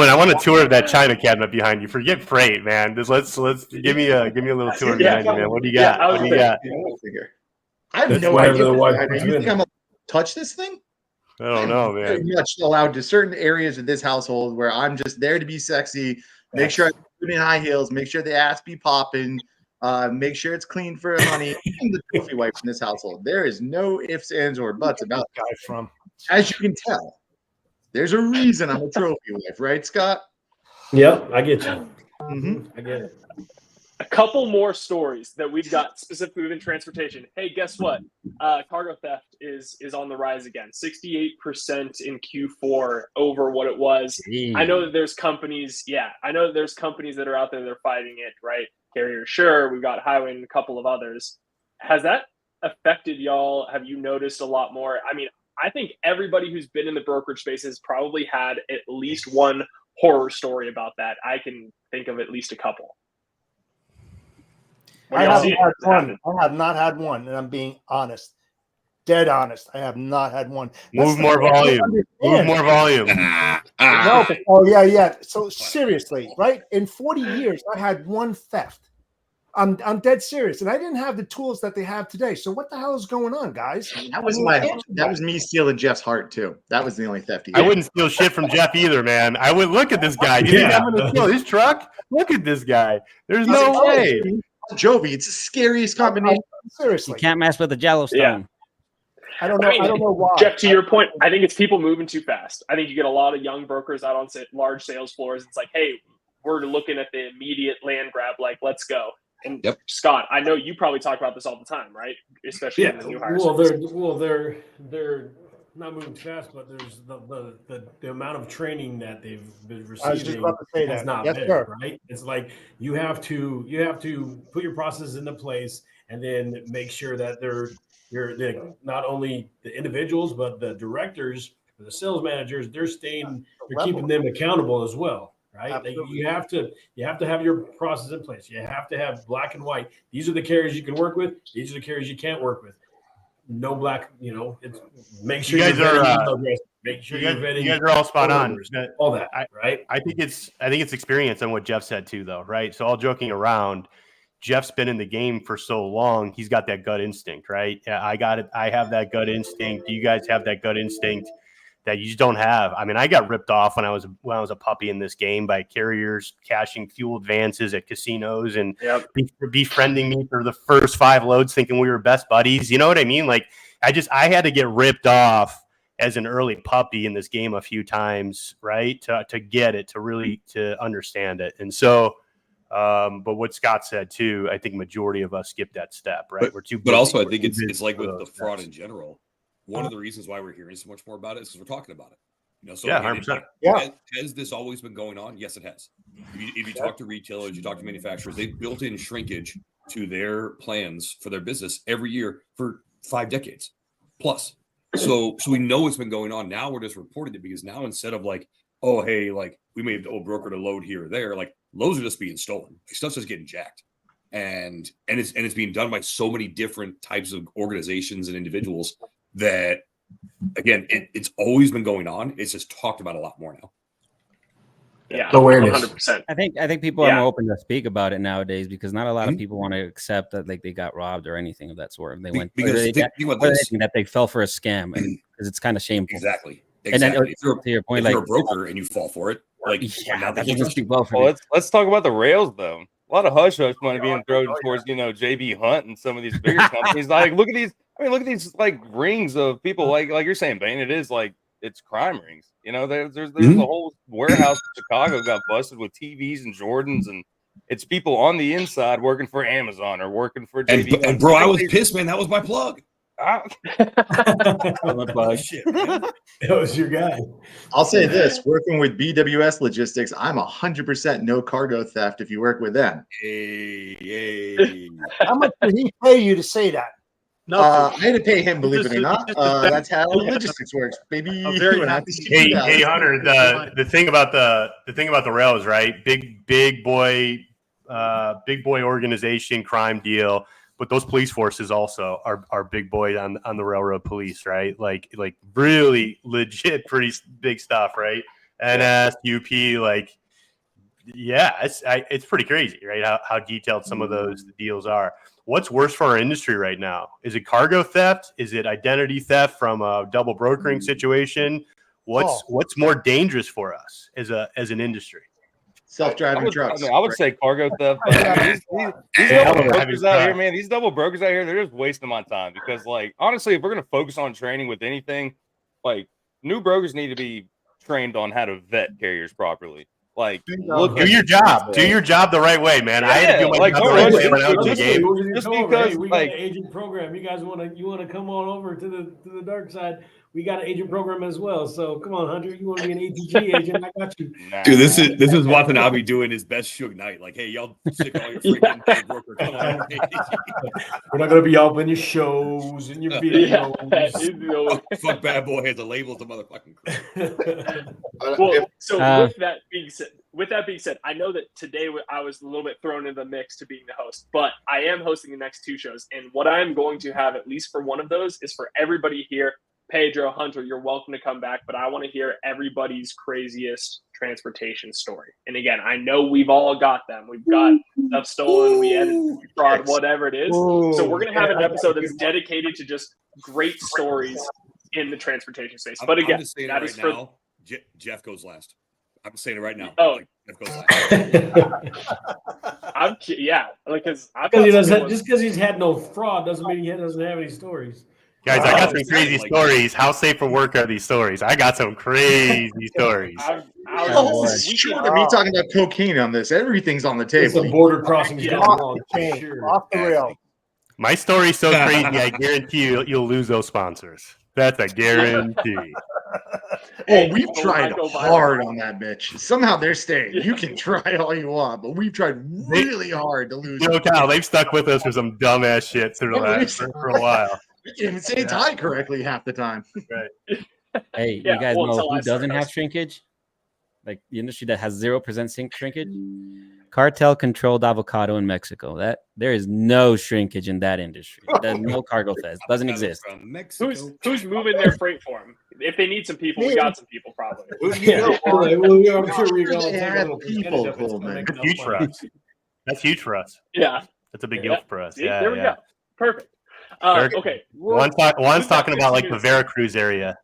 I want a tour of that China cabinet behind you. Forget freight, man. Just let's give me a little tour behind you, man. What do you got? What do you got? I have That's no whatever idea. the wife You puts think in. I'm allowed to touch this thing? I don't know, man. Pretty much allowed to certain areas of this household where I'm just there to be sexy, make sure I put in high heels, make sure the ass be popping, make sure it's clean for honey. I'm the trophy wife in this household. There is no ifs, ands, or buts about Guy from. As you can tell, there's a reason I'm a trophy wife, right, Scott? Yep, I get you. Mm-hmm. I get it. A couple more stories that we've got specifically within transportation. Hey, guess what? Cargo theft is on the rise again. 68% in Q4 over what it was. I know that there's companies. Yeah, I know that there's companies that are out there that are fighting it. Right? Carrier, sure. We've got Highway and a couple of others. Has that affected y'all? Have you noticed a lot more? I mean, I think everybody who's been in the brokerage space has probably had at least one horror story about that. I can think of at least a couple. I haven't had one. I have not had one, and I'm being honest. Dead honest. I have not had one. Move more volume. Move more volume. No, but, yeah. So seriously, right? In 40 years, I had one theft. I'm dead serious, and I didn't have the tools that they have today. So what the hell is going on, guys? That was me stealing Jeff's heart too. That was the only theft. I wouldn't steal shit from Jeff either, man. I would look at this guy. Do you think I'm going to steal his truck? Look at this guy. There's no way. Jovi, it's the scariest combination. Seriously, you can't mess with the Jello stone. Yeah. I don't know. I don't know why. Jeff, to your point, I think it's people moving too fast. I think you get a lot of young brokers out on large sales floors. It's like, hey, we're looking at the immediate land grab. Like, let's go. And Scott, I know you probably talk about this all the time, right? Especially in the new hires. They're not moving fast, but there's the amount of training that they've been I was just receiving about to say has that. not Yes, been, sir. right? It's like you have to put your process into place and then make sure that they're not only the individuals but the directors or the sales managers, they're keeping them accountable as well. Right. Like you have to have your process in place. You have to have black and white. These are the carriers you can work with. These are the carriers you can't work with. No black, it's make sure You guys you're are, vetting email address, make sure you you're guys, vetting you guys are all spot phone on. numbers, all that, right? I think it's experience on what Jeff said too, though, right? So all joking around, Jeff's been in the game for so long, he's got that gut instinct, right? Yeah, I got it. I have that gut instinct. You guys have that gut instinct that you just don't have. I mean, I got ripped off when I was a puppy in this game by carriers cashing fuel advances at casinos and befriending me for the first 5 loads, thinking we were best buddies. You know what I mean? Like I had to get ripped off as an early puppy in this game a few times, right? To get it, to understand it. And so, but what Scott said too, I think majority of us skip that step, right? We're too. But also, I think it's like with the fraud in general. One of the reasons why we're hearing so much more about it is because we're talking about it. So yeah, again, 100%. Has this always been going on? Yes, it has. If you talk to retailers, you talk to manufacturers, they've built in shrinkage to their plans for their business every year for 5 decades plus. So we know it's been going on. Now we're just reporting it because now instead of like, oh, hey, like we may have brokered a load here or there, like loads are just being stolen. Stuff's just getting jacked. And it's being done by so many different types of organizations and individuals that, again, it's always been going on. It's just talked about a lot more now. Yeah, awareness. 100%. I think people are more open to speak about it nowadays because not a lot of people want to accept that like they got robbed or anything of that sort. They went because that they fell for a scam, and because it's kind of shameful. Exactly. And then If you're, to your point, if you're like a broker and you fall for it, like now that they doesn't speak well for Well, let's talk about the rails though. A lot of hush hush money being thrown towards JB Hunt and some of these bigger companies. Like, look at these. I mean, look at these like rings of people. Like you're saying, Bane. It is like it's crime rings. There's a whole warehouse in Chicago got busted with TVs and Jordans, and it's people on the inside working for Amazon or working for JB Hunt. And bro, I was pissed, man. That was my plug. Shit, man. That was your guy. I'll say this: working with BWS Logistics, I'm 100% no cargo theft if you work with them. Hey. How much did he pay you to say that? I had to pay him, believe it or not. That's how logistics works, baby. Hey, Hunter. The thing about the rails, right? Big boy organization, crime deal. But those police forces also are big boy on the railroad police, right? Like really legit, pretty big stuff, right? NS, UP, like, yeah, it's pretty crazy, right? How detailed some of those deals are. What's worse for our industry right now? Is it cargo theft? Is it identity theft from a double brokering situation? What's more dangerous for us as an industry? Self-driving trucks. I would say cargo theft. But these double brokers out here, man. These double brokers out here, they're just wasting my time because, like, honestly, if we're gonna focus on training with anything, like, new brokers need to be trained on how to vet carriers properly. Like, do your job. Do your job the right way, man. I had to do my job the right way when I was in the game. Just because we got an agent program, you guys want to come on over to the dark side. We got an agent program as well. So come on, Hunter, you want to be an ATG agent? I got you. Dude, this is Watanabe doing his best Suge Knight. Like, hey, y'all stick all your freaking broker. Come on. We're not gonna be up in your shows and your videos. Fuck Bad Boy has the labels of motherfucking crap. Well, so with that being said, I know that today I was a little bit thrown in the mix to being the host, but I am hosting the next 2 shows, and what I'm going to have at least for one of those is for everybody here. Pedro, Hunter, you're welcome to come back, but I want to hear everybody's craziest transportation story. And again, I know we've all got them. We've got stuff stolen, we edited, fraud, whatever it is. So we're going to have an episode that's dedicated to just great stories in the transportation space. But again, that is for Jeff goes last. I'm saying it right now. Oh, Jeff goes last. Just because he's had no fraud doesn't mean he doesn't have any stories. Guys, I got some crazy stories. How safe for work are these stories? I got some crazy stories. This is short of me talking about cocaine on this. Everything's on the table. The border crossings going on. Off the rail. My story's so crazy, I guarantee you'll lose those sponsors. That's a guarantee. Oh, we've Hey, tried Michael hard Biden. on that bitch. Somehow they're staying. You can try all you want, but we've tried really hard to lose. You know, Kyle, they've stuck with us for some dumbass shit for a while. We can't even say Thai correctly half the time. Right. Hey, Yeah, you guys well, know until I who start doesn't have hosting. shrinkage? Like the industry that has 0% shrinkage? Cartel controlled avocado in Mexico. That there is no shrinkage in that industry. There's no cargo fest. Doesn't exist. From Mexico. Who's moving their freight for him? If they need some people, we got some people probably. Who's you know, Juan? Well, yeah, I'm sure we're Sure going they to take a have little people, percentage of it. It's gonna Coleman. make That's enough huge for money. us. That's huge for us. Yeah. That's a big Yeah. deal for us. See, Yeah, there we yeah. go. Perfect. Okay. Juan's we've got talking about like 15 the minutes. Veracruz area.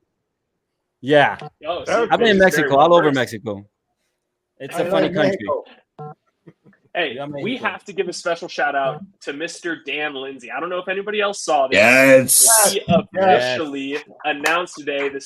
Yeah. Oh, see, I've been in Mitch is Mexico, very all over well-versed. Mexico. It's I a funny love country. Mexico. Hey, Yeah, we Mexico. have to give a special shout out to Mr. Dan Lindsay. I don't know if anybody else saw this. Yes. He officially announced today the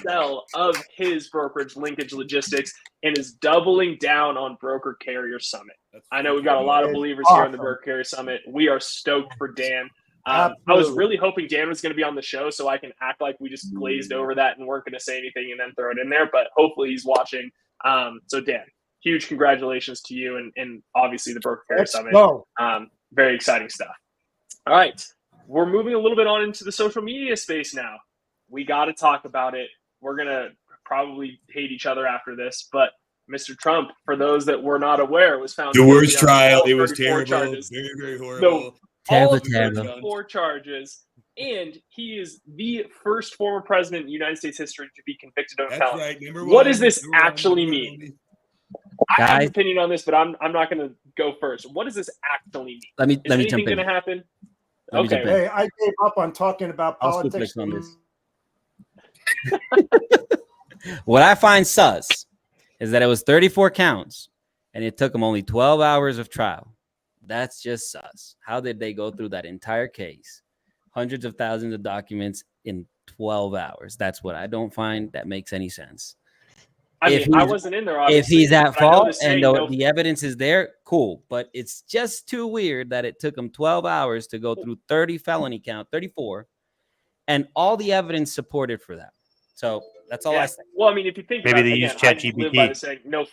sell of his brokerage, Linkage Logistics, and is doubling down on Broker Carrier Summit. I know we've got a lot of believers here in the Broker Carrier Summit. We are stoked for Dan. I was Absolutely. really hoping Dan was going to be on the show so I can act like we just glazed over that and weren't going to say anything and then throw it in there, but hopefully he's watching. So Dan, huge congratulations to you and obviously the Broker Carrier Let's Summit. go. Very exciting stuff. All right. We're moving a little bit on into the social media space now. We got to talk about it. We're going to probably hate each other after this, but Mr. Trump, for those that were not aware, was found The guilty worst on trial. all It was 34 terrible. charges. Very, very horrible. No, Terrible, all terrible. 34 charges, and he is the first former president in United States history to be convicted of a That's felony. right. Number What one, does this number one, actually number mean? one. I have an Guys- opinion on this, but I'm not going to go first. What does this actually mean? Let me Is jump anything in. going to happen? Let me Okay. jump in. Hey, I gave up on talking about I'll politics. suplex on this. What I find sus is that it was 34 counts and it took them only 12 hours of trial. That's just sus. How did they go through that entire case? Hundreds of thousands of documents in 12 hours. That's what I don't find that makes any sense. I If mean, I he's- wasn't in there, If obviously. he's at but I know fault the saying, and no- the evidence is there, cool. But it's just too weird that it took him 12 hours to go through 30 felony count, 34, and all the evidence supported for that. So that's all I yeah. say. Well, I mean, if you think Maybe about they it, use again, I live ChatGPT. by the saying, no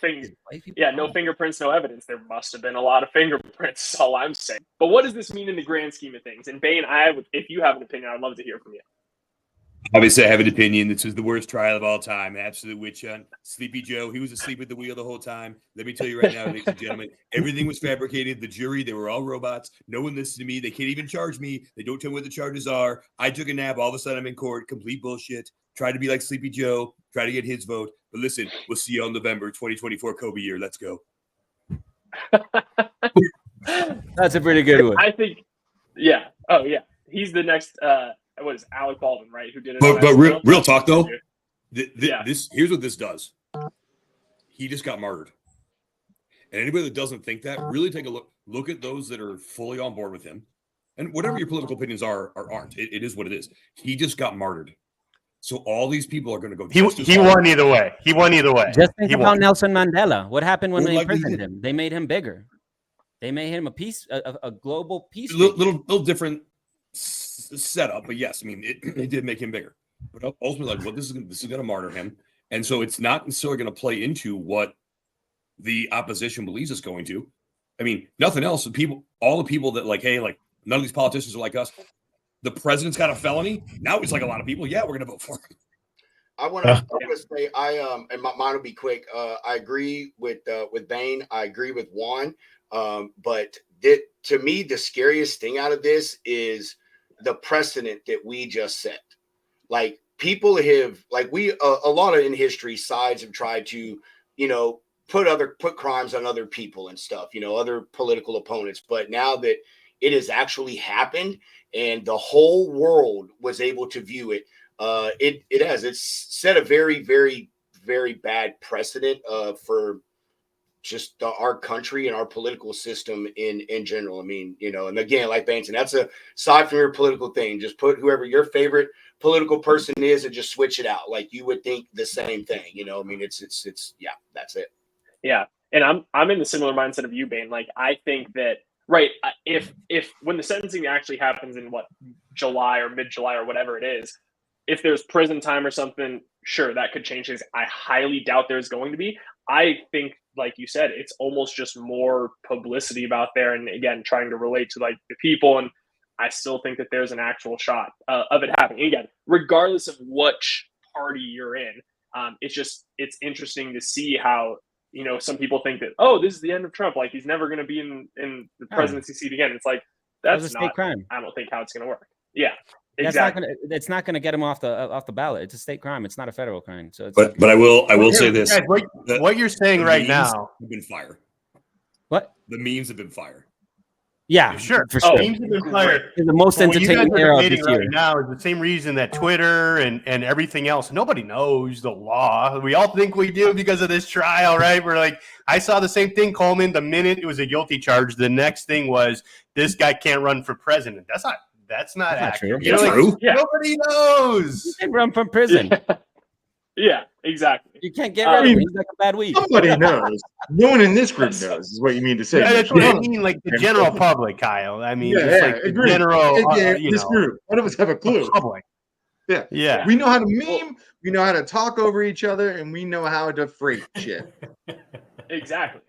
fingerprints, no evidence. There must have been a lot of fingerprints. Is all I'm saying. But what does this mean in the grand scheme of things? And Bane, if you have an opinion, I'd love to hear from you. Obviously, I have an opinion. This is the worst trial of all time. Absolute witch hunt. Sleepy Joe, he was asleep at the wheel the whole time. Let me tell you right now, ladies and gentlemen, everything was fabricated. The jury, they were all robots. No one listened to me. They can't even charge me. They don't tell me what the charges are. I took a nap. All of a sudden, I'm in court. Complete bullshit. Try to be like Sleepy Joe. Try to get his vote. But listen, we'll see you on November 2024 Kobe year. Let's go. That's a pretty good one. I think, yeah. Oh, yeah. He's the next, what is it, Alec Baldwin, right? Who did it? But on real, SNL? real talk though, Yeah. this here's what this does. He just got martyred. And anybody that doesn't think that, really take a look. Look at those that are fully on board with him. And whatever your political opinions are or aren't, it is what it is. He just got martyred. So all these people are going to go. He won either way. He won either way. Just think He about won. Nelson Mandela. What happened when More they likely he imprisoned did. him? They made him bigger. They made him a global peace. Little different setup, but yes, I mean it did make him bigger. But ultimately, like, what this is going to martyr him, and so it's not necessarily going to play into what the opposition believes it's going to. I mean, nothing else. All the people that like, hey, like none of these politicians are like us. The president's got a felony. Now it's like a lot of people. Yeah, we're going to vote for him. I want to say and mine will be quick. I agree with Bane. I agree with Juan. But to me, the scariest thing out of this is the precedent that we just set. Like people have, like a lot of in history, sides have tried to, put crimes on other people and stuff, other political opponents. But now that it has actually happened and the whole world was able to view it, it's set a very, very, very bad precedent for just our country and our political system in general. I mean, and again, like Banton, that's a side from your political thing. Just put whoever your favorite political person is and just switch it out. Like you would think the same thing, I mean, it's yeah, that's it. Yeah. And I'm in the similar mindset of you, Bane. Like, I think that, right, if when the sentencing actually happens in July or mid-July or whatever it is, if there's prison time or something, sure, that could change things. I highly doubt there's going to be. I think, like you said, it's almost just more publicity about there. And again, trying to relate to like the people. And I still think that there's an actual shot of it happening. Again, regardless of which party you're in, it's interesting to see how, you know, some people think that, oh, this is the end of Trump. Like he's never going to be in the presidency seat again. It's like, that's a state not crime. I don't think how it's going to work. Yeah. That's Exactly. it's not going to get him off the ballot. It's a state crime. It's not a federal crime. So, it's But I will say this: Guys, what you're saying the right memes now have been fire. What? The memes have been fire. Yeah, sure. for sure. Memes have been fired. It's the most But what you guys entertaining are era of debating this year. right now is the same reason that Twitter and everything else. Nobody knows the law. We all think we do because of this trial, right? We're like, I saw the same thing, Coleman. The minute it was a guilty charge, the next thing was this guy can't run for president. That's not accurate. true. You know, That's true. Yeah. Nobody knows. You can run from prison. Yeah, exactly. You can't get rid of him. He's like a bad weed. Somebody knows. No one in this group knows, is what you mean to say. Yeah, that's what I mean, like the general public, Kyle. I mean, just like the agreed. general, This group. None of us have a clue. public. Yeah. Yeah. We know how to meme, we know how to talk over each other, and we know how to freight shit Exactly.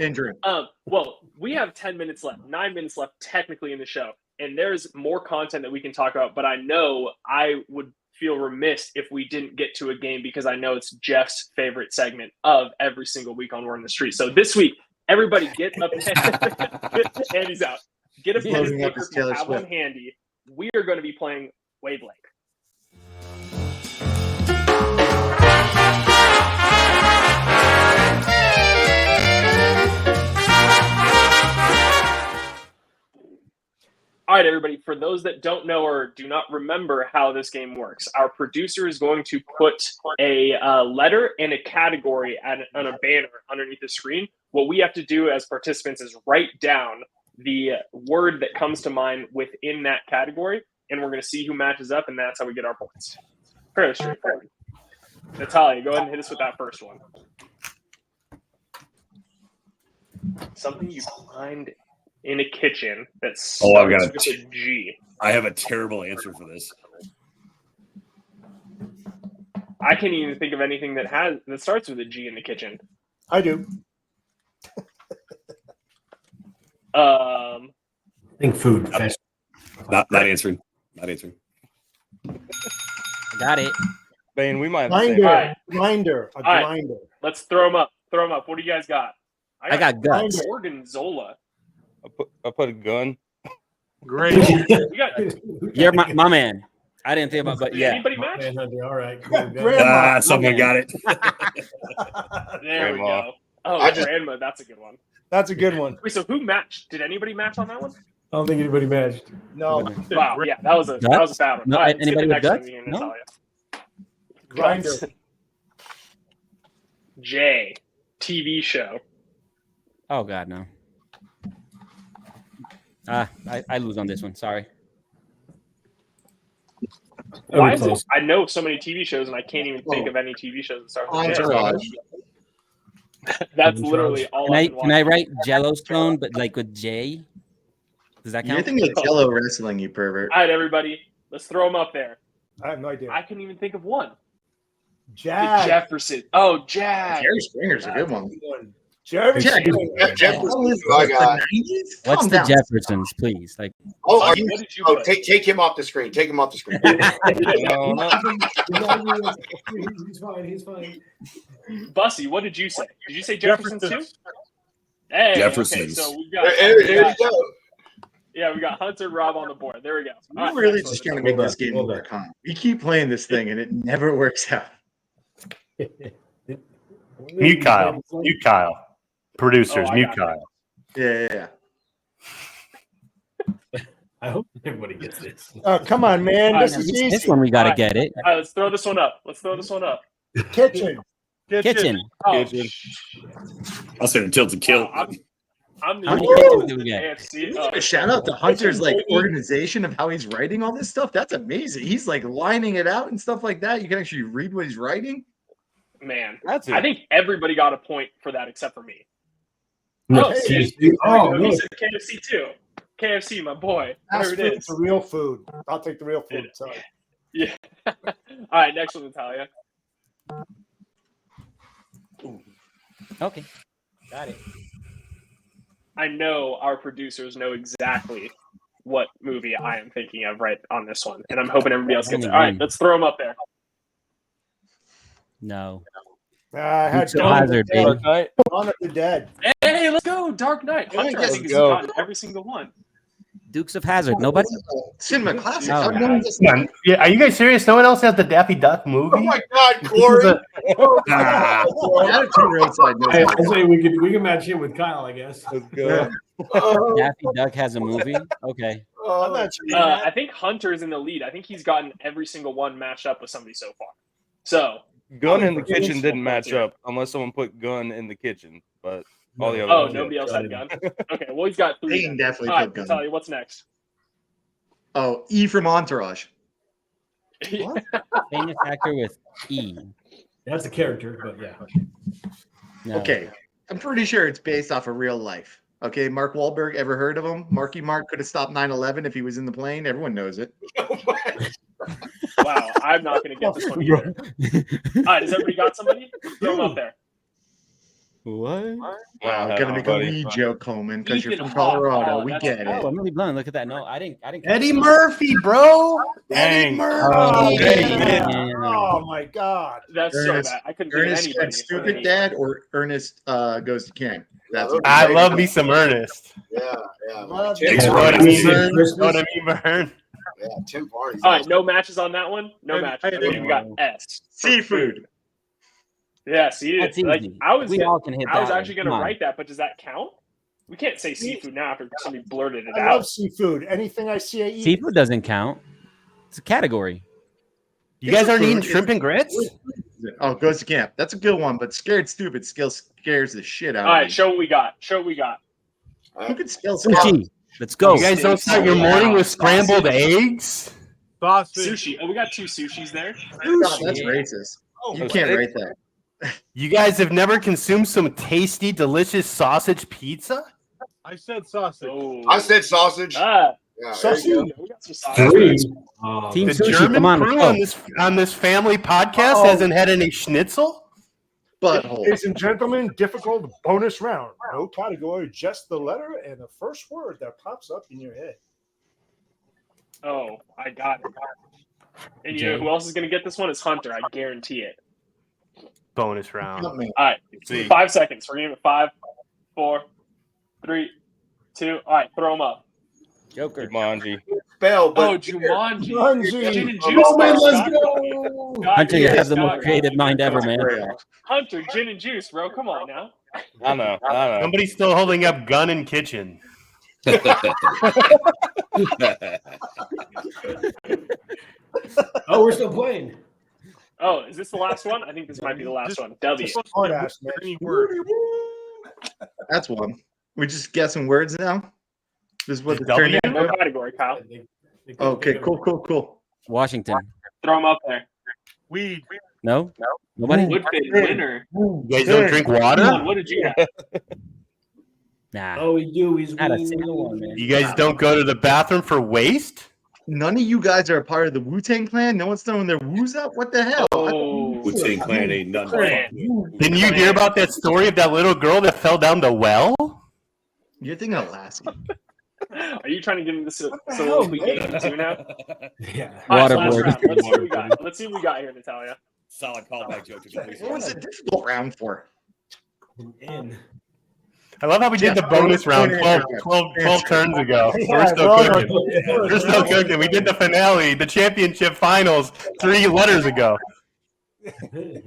and drink. Well, we have 10 minutes left, 9 minutes left technically in the show, and there's more content that we can talk about, but I know I would feel remiss if we didn't get to a game because I know it's Jeff's favorite segment of every single week on Word in the Street. So this week, everybody get a pen. Andy's out. Get a pen and Loading up paper his if you Taylor have one Swift. handy. We are going to be playing Wavelength. All right, everybody, for those that don't know or do not remember how this game works, our producer is going to put a letter and a category on a banner underneath the screen. What we have to do as participants is write down the word that comes to mind within that category, and we're going to see who matches up, and that's how we get our points. Fairly straightforward. Natalia, go ahead and hit us with that first one. Something you find in a kitchen that's I've got with a G. I have a terrible answer for this. I can't even think of anything that starts with a G in the kitchen. I do. I think food. Not answering. Not answering. Got it. Bane, we might have the same. Grinder. Alright. Grinder. A Alright. grinder. Let's throw them up. Throw them up. What do you guys got? I got guts. Gorgonzola. I put a gun. Great. You got You're my man. I didn't think about, but yeah. anybody match? Manhunter, all right. Cool, Grandma. Someone got it. There we Grandma. go. Oh, I just- grandma, that's a good one. That's a good one. Wait, so who matched? Did anybody match on that one? I don't think anybody matched. No. Wow, yeah, that was a bad one. No, All right, let's get anybody the with next one, guts? Ian, No? Natalia. Grinder. Guts. J. TV show. Oh God, no. I lose on this one. Sorry. Why is it? I know so many TV shows, and I can't even think of any TV shows that start with J. Entourage. That's literally all I've been Can I watching. write Yellowstone, but like with J? Does that You're count? thinking of Jello wrestling, you pervert. All right, everybody, let's throw them up there. I have no idea. I couldn't even think of one. Jag. The Jefferson. Oh, Jag. Jerry Springer's a good one. Jerry Jack, Springer. Jefferson, I got. What's Calm the down. Jeffersons, please? Like, Oh, are What you? did you Oh, put? take him off the screen. Take him off the screen. No, no. He's fine. He's fine. Bussy, what did you say? Did you say Jeffersons too? Hey, Jeffersons. Okay, so we've got, There you go. yeah, we got Hunter Rob on the board. There we go. All We're right, really next just one. trying to make Hold this up, game hold more up. calm. We keep playing this thing and it never works out. Mute Kyle. Mute Kyle. Producers, Oh, I mute got it. Kyle. Yeah. I hope everybody gets this. Oh, come on, man. All This right, is this easy. one we gotta Alright. get it. All right, let's throw this one up. Kitchen. Kitchen. Oh, Kitchen. I'll say the tilted kill. I'm the How many only kitchens do we get? AFC. Give a shout out to Hunter's like organization of how he's writing all this stuff. That's amazing. He's like lining it out and stuff like that. You can actually read what he's writing. Man, That's I it. think everybody got a point for that except for me. No, Oh, see, see, oh, he no. said KFC too. KFC, my boy. Fast There it food is. for real food. I'll take the real food. Sorry. Yeah. All right, next one, Natalia. Okay. Got it. I know our producers know exactly what movie I am thinking of right on this one, and I'm hoping everybody else gets it. All right, let's throw them up there. No. I had Dukes of Hazzard, baby. Dawn of the Dead. Hey, let's go. Dark Knight. Hunter, I think, has gotten every single one. Dukes of Hazzard. Nobody? Cinema classic. No. Yeah, are you guys serious? No one else has the Daffy Duck movie? Oh my God, Corey! Attitude Roadside. I say we can match him with Kyle, I guess. Let's go. Daffy Duck has a movie? Okay. I think Hunter's in the lead. I think he's gotten every single one matched up with somebody so far. So Gun in the kitchen didn't match up unless someone put gun in the kitchen, but all the other Oh, ones did. nobody else had gun. Okay, well, he's got 3. Dane definitely All right, put gun. Natalia, what's next? Oh, E from Entourage. Famous actor with E. That's a character, but yeah. No. Okay, I'm pretty sure it's based off of real life. Okay, Mark Wahlberg, ever heard of him? Marky Mark could have stopped 9/11 if he was in the plane. Everyone knows it. Wow, I'm not going to get this one either. All right, has everybody got somebody? Throw them up there. What? Wow, gonna make a wee joke, Coleman, because you're Ethan from Hawke. Colorado. Oh, We that's get it. Oh, Emily Blunt. Look at that. No, I didn't. Eddie Murphy, bro. Eddie Murphy. Oh my God. That's Ernest- so bad. I couldn't think of Ernest anybody. Gets Stupid Dad or Ernest Goes to Camp. That's I love me some Ernest. Yeah. Thanks for what I mean, Vern. Yeah, Tim Varney's. All right, no matches on that one. No matches. Okay, we got S. Seafood. Yeah, see, That's like easy. I was, We all can hit I was that actually one. going to Come on. write that, but does that count? We can't say seafood now after somebody blurted it I out. love seafood. Anything I see, I eat. Seafood doesn't count. It's a category. You guys aren't eating shrimp and grits? Oh, Goes to Camp. That's a good one, but Scared Stupid still scares the shit out All of right, me. show what we got. Show what we got. Who could spell Sushi. Let's go. You guys don't start your morning with scrambled eggs? Sausage. Sushi. Oh, we got 2 sushis there. God, that's racist. You can't write that. You guys have never consumed some tasty, delicious sausage pizza? I said sausage. Oh. I said sausage. Ah, Yeah, Sausage. there you go. we got some sausage. Team The Sushi. German Come on. crew Let's go. on this family podcast hasn't had any schnitzel? Butthole. Ladies and gentlemen, difficult bonus round. No category, just the letter and the first word that pops up in your head. Oh, I got it. And you know Jay. who else is going to get this one? Is Hunter. I guarantee it. Bonus round. All right, See. 5 seconds. We're giving it 5, 4, 3, 2. All right, throw them up. Joker. Jumanji. Spell, but Oh, Jumanji. Jumanji. Gin and Oh, juice. man, let's Scott. go. Scott, Hunter, you yeah, have the Scott. most creative mind ever, man. Hunter, gin and juice, bro. Come on now. I know. Somebody's still holding up gun in kitchen. Oh, we're still playing. Oh, is this the last one? I think this might be the last one. W. Hard ass, man. Any word. That's one. We're just guessing words now. This is what the W? turn No category, Kyle. Okay, cool. Washington. Throw them up there. Weed. No? Nobody? Woodfin, winner. You guys don't drink Come water? on, what did you have? Nah. Oh, we do. He's Not a single one, man. You guys don't go to the bathroom for waste? None of you guys are a part of the Wu-Tang Clan. No one's throwing their woos up. What the hell? Oh, Wu-Tang Clan ain't nothing. Clan. Didn't you hear about that story of that little girl that fell down the well? You're thinking of Lassie. Are you trying to get into soliloquy game too now? Yeah. All right, last Waterboard. round. Let's see what we got. Let's see what we got here, Natalia. Solid callback joke. What was a difficult round for? In. I love how we did the bonus round 12 turns ago. We're still cooking. We're still cooking. We did the finale, the championship finals 3 letters ago.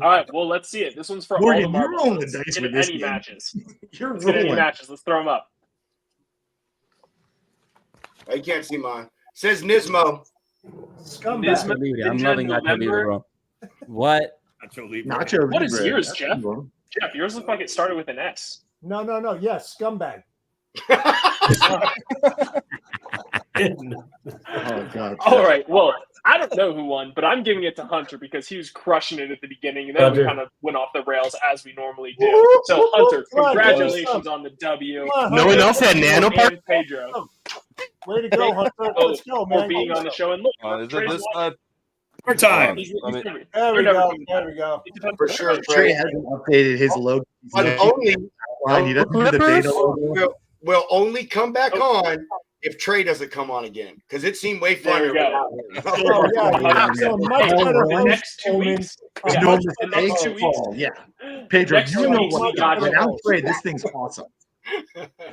All right, well, let's see it. This one's for Morgan, all the you're marbles. rolling the Let's dice get with this any game. matches. You're Let's get any rolling. matches. Let's throw them up. Oh, you can't see mine. Says Nismo. Scumbag. Nismo. Nacho Libre. I'm Ninja loving Nacho November. Libre, bro. What? Nacho Libre. Nacho What is Libre. yours, That's Jeff? a good one. Jeff, yours looked like it started with an S. No. Yes, scumbag. Oh god. All right, well, I don't know who won, but I'm giving it to Hunter because he was crushing it at the beginning, and then we Hunter. kind of went off the rails as we normally do. So, Hunter, Come on, congratulations on the W. Come on, No one Hunter. else had nano part? And Pedro. Way to go, Hunter. Let's go, for man. being on the show. And look, Is it Trey's this watching. Our time. There we go. There we go. For sure, Trey Trey. hasn't updated his logo. But only He doesn't do the beta logo. will only come back on if Trey doesn't come on again, because it seemed way There funner. we go. Oh, yeah. So much Hey, better the than next 2 weeks. Yeah. No The next 2 weeks. Yeah. Pedro, Next you 2 know weeks, we what? got you. Without Trey, this thing's awesome.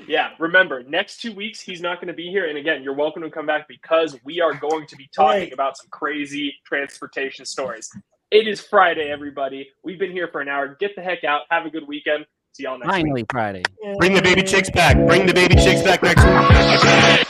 Yeah, remember, next 2 weeks he's not going to be here. And again, you're welcome to come back because we are going to be talking about some crazy transportation stories. It is Friday, everybody. We've been here for an hour. Get the heck out. Have a good weekend. See y'all next week. Finally Friday. Bring the baby chicks back. Bring the baby chicks back next week.